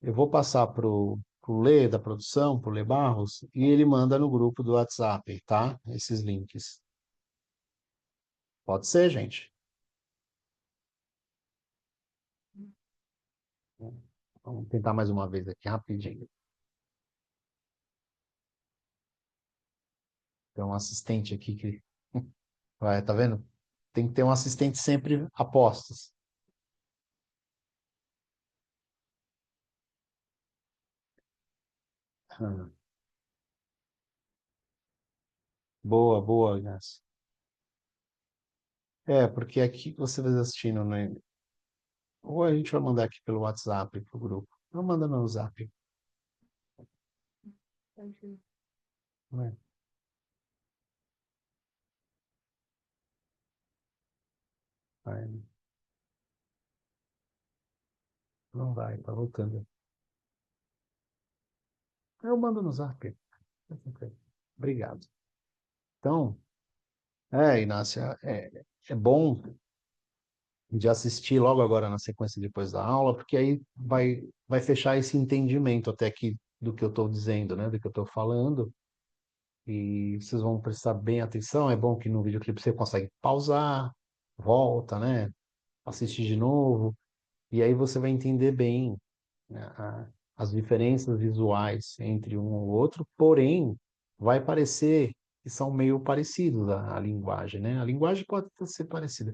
Eu vou passar pro Lê da produção, pro Lê Barros, e ele manda no grupo do WhatsApp, tá? Esses links. Pode ser, gente. Vamos tentar mais uma vez aqui, rapidinho. Tem um assistente aqui que vai, tá vendo? Tem que ter um assistente sempre a postos. Ah, boa, boa, Ignacio. É, porque aqui você vai assistindo, né? Ou a gente vai mandar aqui pelo WhatsApp pro grupo. Não manda no Zap, né? Vai, não vai, tá voltando. Eu mando no Zap. Obrigado. Então, Inácia, é bom de assistir logo agora na sequência depois da aula, porque aí vai fechar esse entendimento até aqui do que eu estou dizendo, né? Do que eu estou falando. E vocês vão prestar bem atenção. É bom que no videoclipe você consegue pausar, volta, né? Assistir de novo. E aí você vai entender bem, né, as diferenças visuais entre um ou outro, porém, vai parecer que são meio parecidos a linguagem, né? A linguagem pode ser parecida,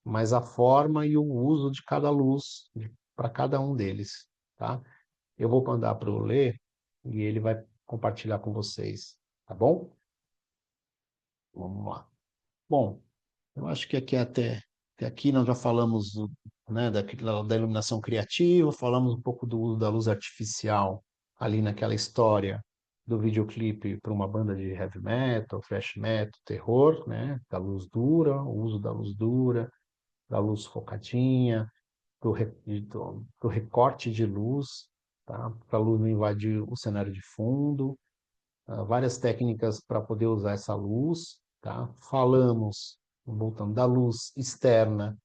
mas a forma e o uso de cada luz para cada um deles, tá? Eu vou mandar para o Lê e ele vai compartilhar com vocês, tá bom? Vamos lá. Bom, eu acho que até aqui nós já falamos né, da iluminação criativa, falamos um pouco do uso da luz artificial ali naquela história do videoclipe para uma banda de heavy metal, thrash metal, terror, né, da luz dura, o uso da luz dura, da luz focadinha, do recorte de luz, tá, para a luz não invadir o cenário de fundo, várias técnicas para poder usar essa luz, tá? Falamos, voltando, da luz externa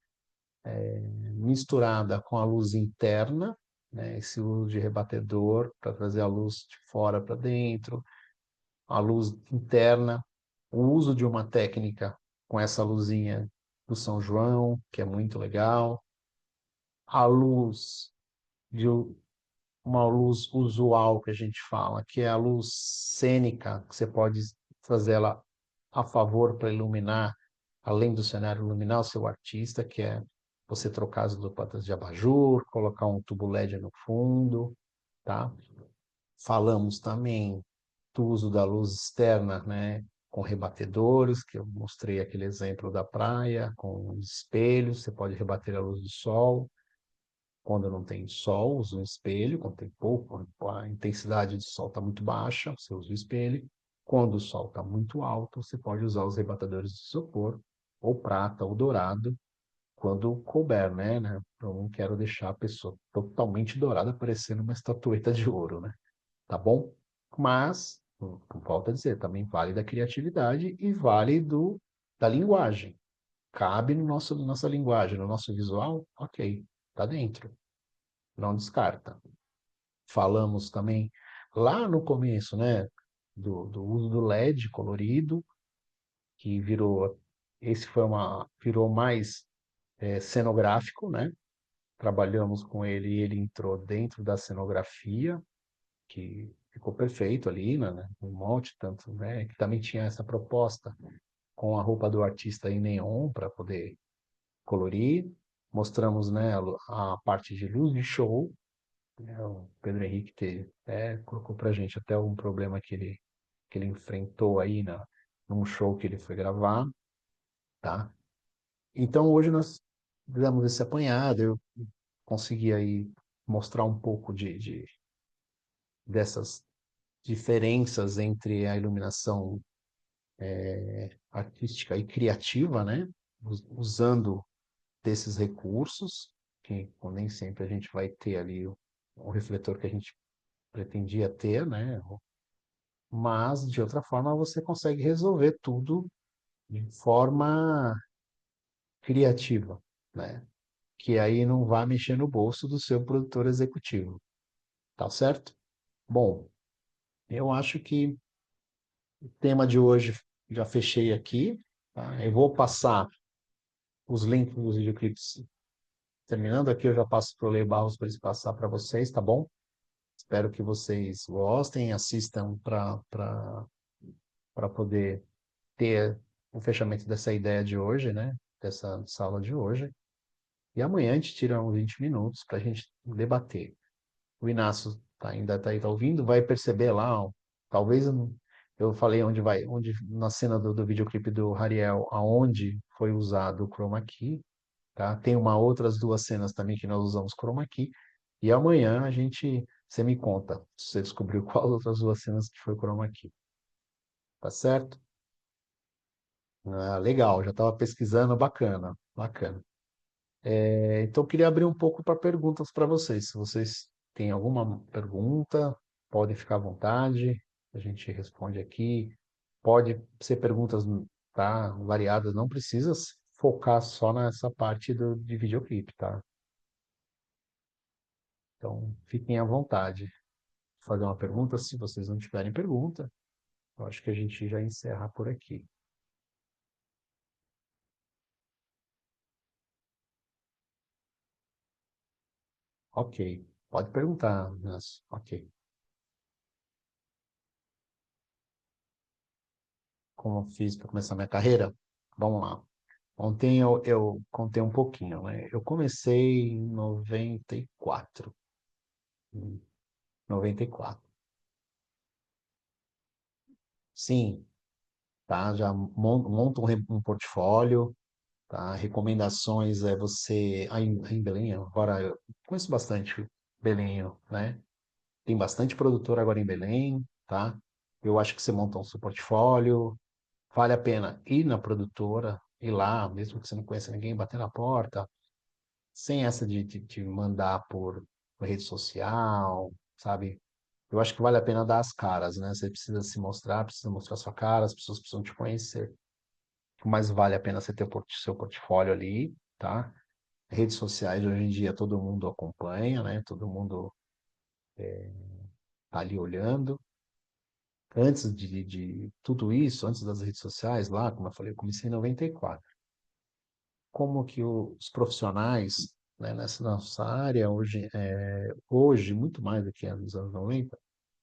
misturada com a luz interna, né? Esse uso de rebatedor para trazer a luz de fora para dentro, a luz interna, o uso de uma técnica com essa luzinha do São João, que é muito legal, a luz de uma luz usual que a gente fala, que é a luz cênica, que você pode fazer ela a favor para iluminar, além do cenário iluminar o seu artista, que é você trocar as lâmpadas de abajur, colocar um tubo LED no fundo, tá? Falamos também do uso da luz externa, né? Com rebatedores, que eu mostrei aquele exemplo da praia, com espelhos, você pode rebater a luz do sol. Quando não tem sol, usa um espelho. Quando tem pouco, a intensidade de sol está muito baixa, você usa o espelho. Quando o sol está muito alto, você pode usar os rebatedores de isopor, ou prata, ou dourado, quando couber, né? Eu não quero deixar a pessoa totalmente dourada, parecendo uma estatueta de ouro, né? Tá bom? Mas, volto a dizer, também vale da criatividade e vale da linguagem. Cabe no nossa linguagem, no nosso visual, ok, tá dentro, não descarta. Falamos também lá no começo, né, do uso do LED colorido, que virou mais cenográfico, né? Trabalhamos com ele e ele entrou dentro da cenografia, que ficou perfeito ali, né, um monte, tanto, né, que também tinha essa proposta com a roupa do artista em neon para poder colorir. Mostramos, né, a parte de luz de show, né, o Pedro Henrique colocou para gente até um problema que ele enfrentou aí num show que ele foi gravar, tá? Então hoje nós fizemos esse apanhado, eu consegui aí mostrar um pouco dessas diferenças entre a iluminação artística e criativa, né? Usando desses recursos, que nem sempre a gente vai ter ali o refletor que a gente pretendia ter, né? Mas, de outra forma, você consegue resolver tudo de forma criativa, né? Que aí não vai mexer no bolso do seu produtor executivo, tá certo? Bom, eu acho que o tema de hoje já fechei aqui. tá? Eu vou passar os links dos videoclipes. Terminando aqui, eu já passo para o Lei Barros para eles passar para vocês, tá bom? Espero que vocês gostem, assistam para poder ter o fechamento dessa ideia de hoje, né? Dessa sala de hoje. E amanhã a gente tira uns 20 minutos para a gente debater. O Inácio ainda está aí, tá ouvindo, vai perceber lá, ó, talvez eu falei onde vai, onde na cena do videoclipe do Hariel, aonde foi usado o chroma key, tá? Tem outras duas cenas também que nós usamos chroma key. E amanhã você me conta se você descobriu qual outras duas cenas que foi chroma key, tá certo? Ah, legal, já estava pesquisando, bacana, bacana. Então, eu queria abrir um pouco para perguntas para vocês. Se vocês têm alguma pergunta, podem ficar à vontade, a gente responde aqui. Pode ser perguntas, tá, variadas, não precisa focar só nessa parte de videoclipe, tá? Então, fiquem à vontade de fazer uma pergunta. Se vocês não tiverem pergunta, eu acho que a gente já encerra por aqui. Ok, pode perguntar, Nas. Ok. Como eu fiz para começar minha carreira? Vamos lá. Ontem eu contei um pouquinho, né? Eu comecei em 94. Em 94. Sim, tá? Já monta um portfólio, tá? Recomendações é você... Aí em Belém, agora eu conheço bastante Belém, né? Tem bastante produtor agora em Belém, tá? Eu acho que você monta um seu portfólio, vale a pena ir na produtora, ir lá, mesmo que você não conheça ninguém, bater na porta, sem essa de mandar por rede social, sabe? Eu acho que vale a pena dar as caras, né? Você precisa mostrar sua cara, as pessoas precisam te conhecer. Mas vale a pena você ter o seu portfólio ali, tá? Redes sociais hoje em dia todo mundo acompanha, né? Todo mundo tá ali olhando. Antes de tudo isso, antes das redes sociais, lá, como eu falei, eu comecei em 94. Como que os profissionais, né, nessa nossa área, hoje, muito mais do que nos anos 90,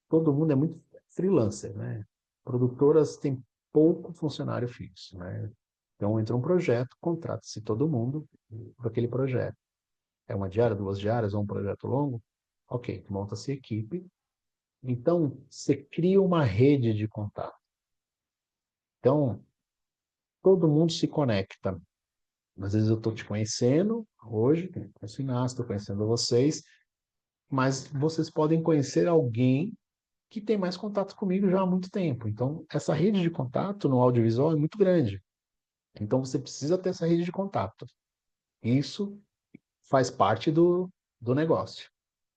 todo mundo é muito freelancer, né? Produtoras têm pouco funcionário fixo, né? Então, entra um projeto, contrata-se todo mundo para aquele projeto. É uma diária, duas diárias ou um projeto longo? Ok, monta-se equipe. Então, você cria uma rede de contato. Então, todo mundo se conecta. Às vezes eu estou te conhecendo hoje, conheço o Inácio, estou conhecendo vocês, mas vocês podem conhecer alguém que tem mais contato comigo já há muito tempo. Então, essa rede de contato no audiovisual é muito grande. Então, você precisa ter essa rede de contato. Isso faz parte do negócio.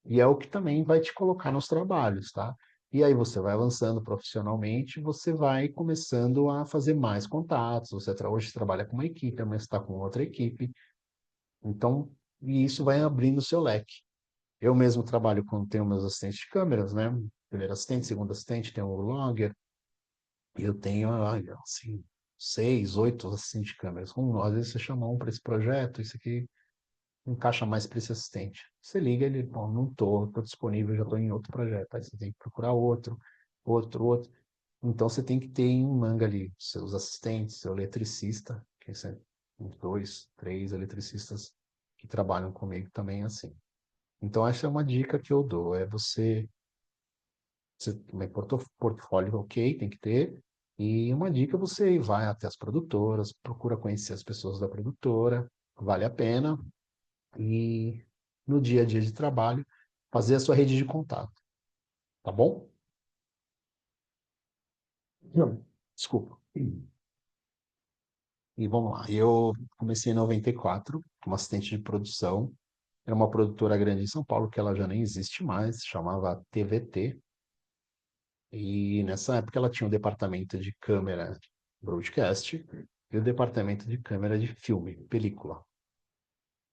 E é o que também vai te colocar nos trabalhos, tá? E aí você vai avançando profissionalmente, você vai começando a fazer mais contatos. Hoje trabalha com uma equipe, amanhã você está com outra equipe. Então, e isso vai abrindo o seu leque. Eu mesmo trabalho com, tenho meus assistentes de câmeras, né? Primeiro assistente, segundo assistente, tenho o logger, e eu tenho, assim, 6, 8 assistentes de câmeras. Às vezes você chama um para esse projeto, isso aqui encaixa mais para esse assistente. Você liga, ele, bom, não estou disponível, já estou em outro projeto. Aí você tem que procurar outro, outro. Então você tem que ter em manga ali seus assistentes, seu eletricista, que são uns dois, três eletricistas que trabalham comigo também assim. Então essa é uma dica que eu dou, é você tem portfólio ok, tem que ter, e uma dica você vai até as produtoras, procura conhecer as pessoas da produtora, vale a pena, e no dia a dia de trabalho, fazer a sua rede de contato, tá bom? Não. Desculpa. E vamos lá. Eu comecei em 94 como assistente de produção. Era uma produtora grande em São Paulo, que ela já nem existe mais, chamava TVT. E nessa época ela tinha o departamento de câmera broadcast e o departamento de câmera de filme, película.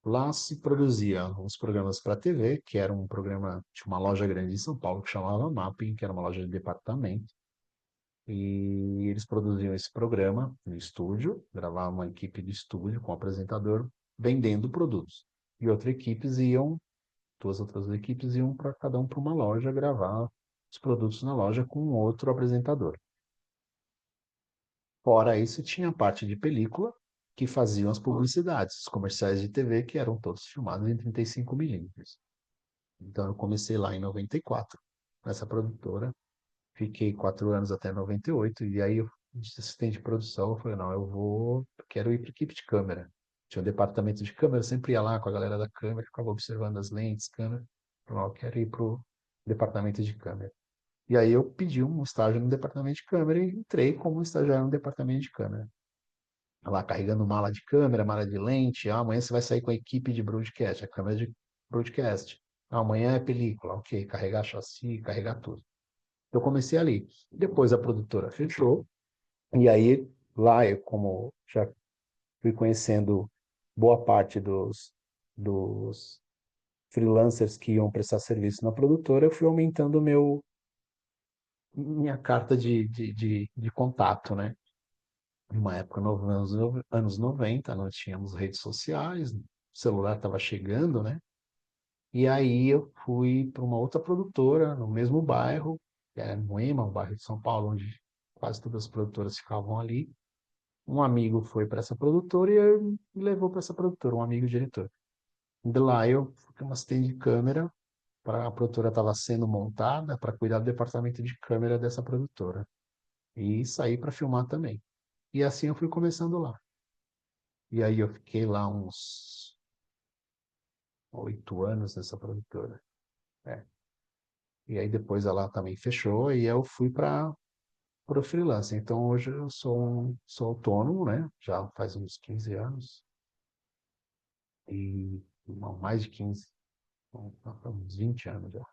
Lá se produzia uns programas para TV, que era um programa de uma loja grande em São Paulo que chamava Mapping, que era uma loja de departamento. E eles produziam esse programa no estúdio, gravavam uma equipe de estúdio com o apresentador vendendo produtos. E duas outras equipes iam para cada um para uma loja gravar os produtos na loja com outro apresentador. Fora isso, tinha a parte de película, que faziam as publicidades, os comerciais de TV, que eram todos filmados em 35 milímetros. Então, eu comecei lá em 94, nessa produtora. Fiquei 4 anos até 98, e aí, de assistente de produção, eu falei, não, quero ir para a equipe de câmera. Tinha um departamento de câmera, eu sempre ia lá com a galera da câmera, ficava observando as lentes, câmera. Falei, não, eu quero ir para o departamento de câmera. E aí eu pedi um estágio no departamento de câmera e entrei como estagiário no departamento de câmera. Lá carregando mala de câmera, mala de lente. Ah, amanhã você vai sair com a equipe de broadcast, a câmera de broadcast. Ah, amanhã é película, ok, carregar chassi, carregar tudo. Eu comecei ali. Depois a produtora fechou, e aí lá eu, como já fui conhecendo boa parte dos freelancers que iam prestar serviço na produtora, eu fui aumentando minha carta de contato, né? Uma época, nos anos 90, não tínhamos redes sociais, o celular estava chegando, né? E aí eu fui para uma outra produtora, no mesmo bairro, que é Moema, um bairro de São Paulo, onde quase todas as produtoras ficavam ali. Um amigo foi para essa produtora e me levou para essa produtora, um amigo diretor. De lá eu fui uma assistente de câmera, a produtora estava sendo montada para cuidar do departamento de câmera dessa produtora. E saí para filmar também. E assim eu fui começando lá. E aí eu fiquei lá uns 8 anos nessa produtora. É. E aí depois ela também fechou e eu fui para o freelance. Então hoje eu sou autônomo, né? Já faz uns 15 anos. E não, mais de 15, uns 20 anos já.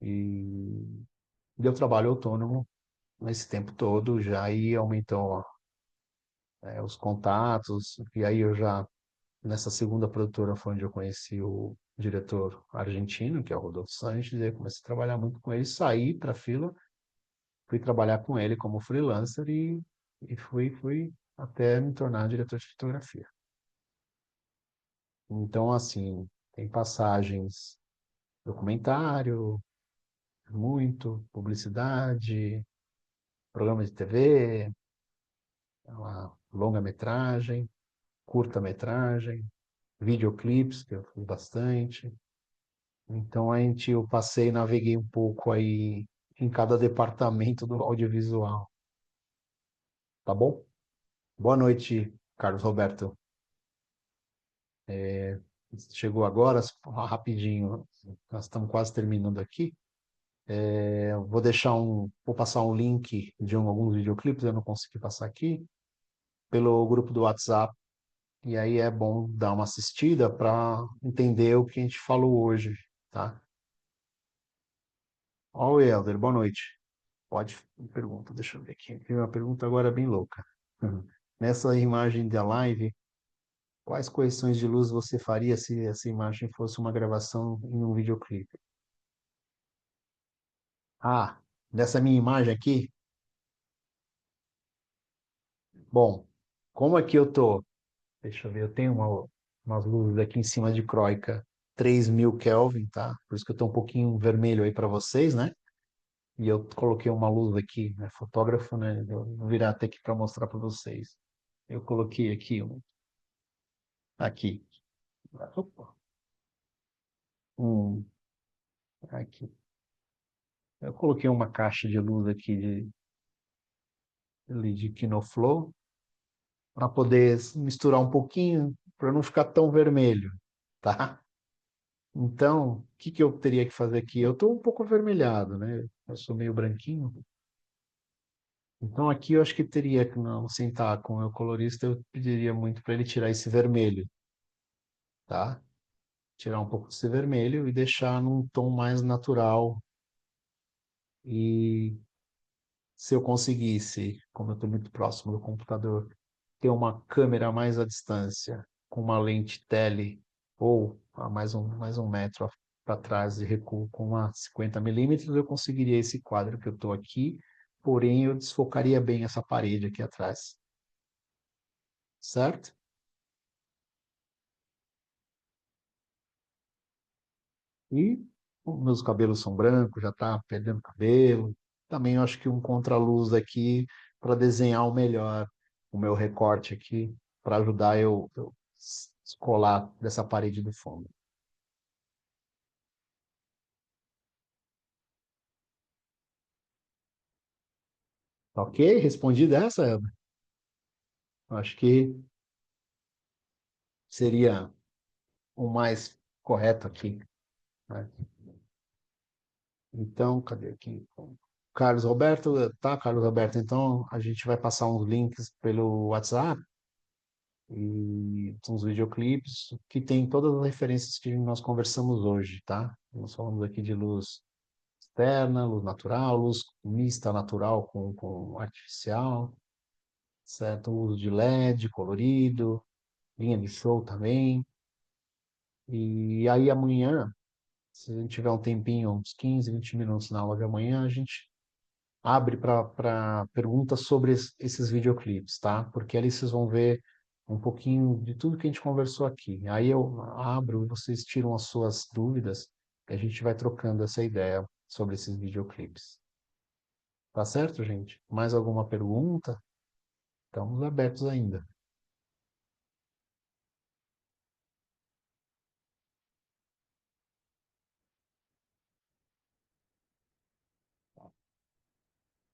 E eu trabalho autônomo nesse tempo todo, já aí aumentou, os contatos, e aí nessa segunda produtora foi onde eu conheci o diretor argentino, que é o Rodolfo Sanches, e aí comecei a trabalhar muito com ele, saí para a fila, fui trabalhar com ele como freelancer e fui até me tornar diretor de fotografia. Então, assim, tem passagens, documentário, muito, publicidade, programa de TV, uma longa-metragem, curta-metragem, videoclipes, que eu fiz bastante. Então, eu passei e naveguei um pouco aí em cada departamento do audiovisual, tá bom? Boa noite, Carlos Roberto. Chegou agora, rapidinho, nós estamos quase terminando aqui. Vou passar um link de alguns videoclipes, eu não consegui passar aqui, pelo grupo do WhatsApp. E aí é bom dar uma assistida para entender o que a gente falou hoje, tá? Oi, Helder, boa noite. Pode, pergunta, deixa eu ver aqui. Tem uma pergunta agora bem louca. Uhum. Nessa imagem da live, quais correções de luz você faria se essa imagem fosse uma gravação em um videoclipe? Ah, nessa minha imagem aqui, bom, como aqui eu tô, deixa eu ver, eu tenho umas luzes aqui em cima de croica, 3000 Kelvin, tá? Por isso que eu tô um pouquinho vermelho aí para vocês, né? E eu coloquei uma luz aqui, né? Fotógrafo, né? Eu vou virar até aqui para mostrar para vocês. Eu coloquei aqui aqui, opa, um, aqui. Eu coloquei uma caixa de luz aqui de Kinoflow para poder misturar um pouquinho, para não ficar tão vermelho, tá? Então, o que que eu teria que fazer aqui? Eu estou um pouco avermelhado, né? Eu sou meio branquinho. Então aqui eu acho que teria que não sentar com o meu colorista, eu pediria muito para ele tirar esse vermelho, tá? Tirar um pouco desse vermelho e deixar num tom mais natural. E se eu conseguisse, como eu estou muito próximo do computador, ter uma câmera mais à distância, com uma lente tele, ou a mais um metro para trás de recuo com uma 50 milímetros, eu conseguiria esse quadro que eu estou aqui, porém eu desfocaria bem essa parede aqui atrás, certo? E os meus cabelos são brancos, já tá perdendo cabelo. Também eu acho que um contraluz aqui para desenhar o melhor o meu recorte aqui, para ajudar eu descolar dessa parede do fundo. Tá ok? Respondi dessa, Elber? Acho que seria o mais correto aqui, né? Então, cadê aqui? Carlos Roberto, tá, Carlos Roberto, então a gente vai passar uns links pelo WhatsApp e uns videoclipes que tem todas as referências que nós conversamos hoje, tá? Nós falamos aqui de luz externa, luz natural, luz mista natural com artificial, certo? Uso de LED colorido, linha de show também. E aí amanhã, se a gente tiver um tempinho, uns 15, 20 minutos na aula de amanhã, a gente abre para perguntas sobre esses videoclipes, tá? Porque ali vocês vão ver um pouquinho de tudo que a gente conversou aqui. Aí eu abro e vocês tiram as suas dúvidas e a gente vai trocando essa ideia sobre esses videoclipes. Tá certo, gente? Mais alguma pergunta? Estamos abertos ainda.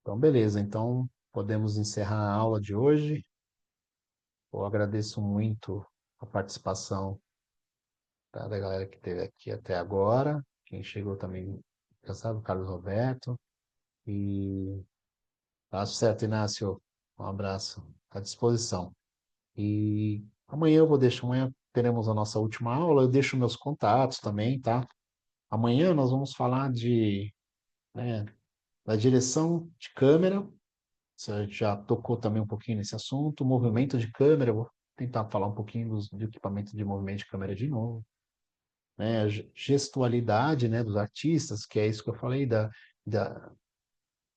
Então, beleza. Então, podemos encerrar a aula de hoje. Eu agradeço muito a participação, tá, da galera que esteve aqui até agora. Quem chegou também, já sabe, o Carlos Roberto. E tá certo, Inácio. Um abraço. À disposição. E amanhã teremos a nossa última aula. Eu deixo meus contatos também, tá? Amanhã nós vamos falar né, da direção de câmera. Você já tocou também um pouquinho nesse assunto. Movimento de câmera. Eu vou tentar falar um pouquinho do equipamento de movimento de câmera de novo, né? A gestualidade, né, dos artistas, que é isso que eu falei da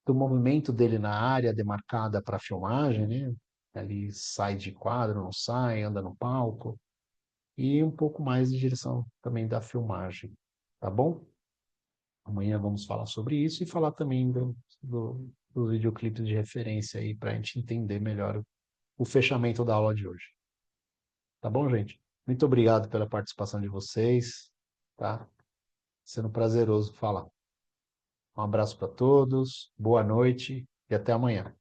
do movimento dele na área demarcada para filmagem, né? Ele sai de quadro, não sai, anda no palco, e um pouco mais de direção também da filmagem, tá bom? Amanhã vamos falar sobre isso e falar também dos videoclipes de referência aí para a gente entender melhor o fechamento da aula de hoje. Tá bom, gente? Muito obrigado pela participação de vocês, tá? Sendo prazeroso falar. Um abraço para todos, boa noite e até amanhã.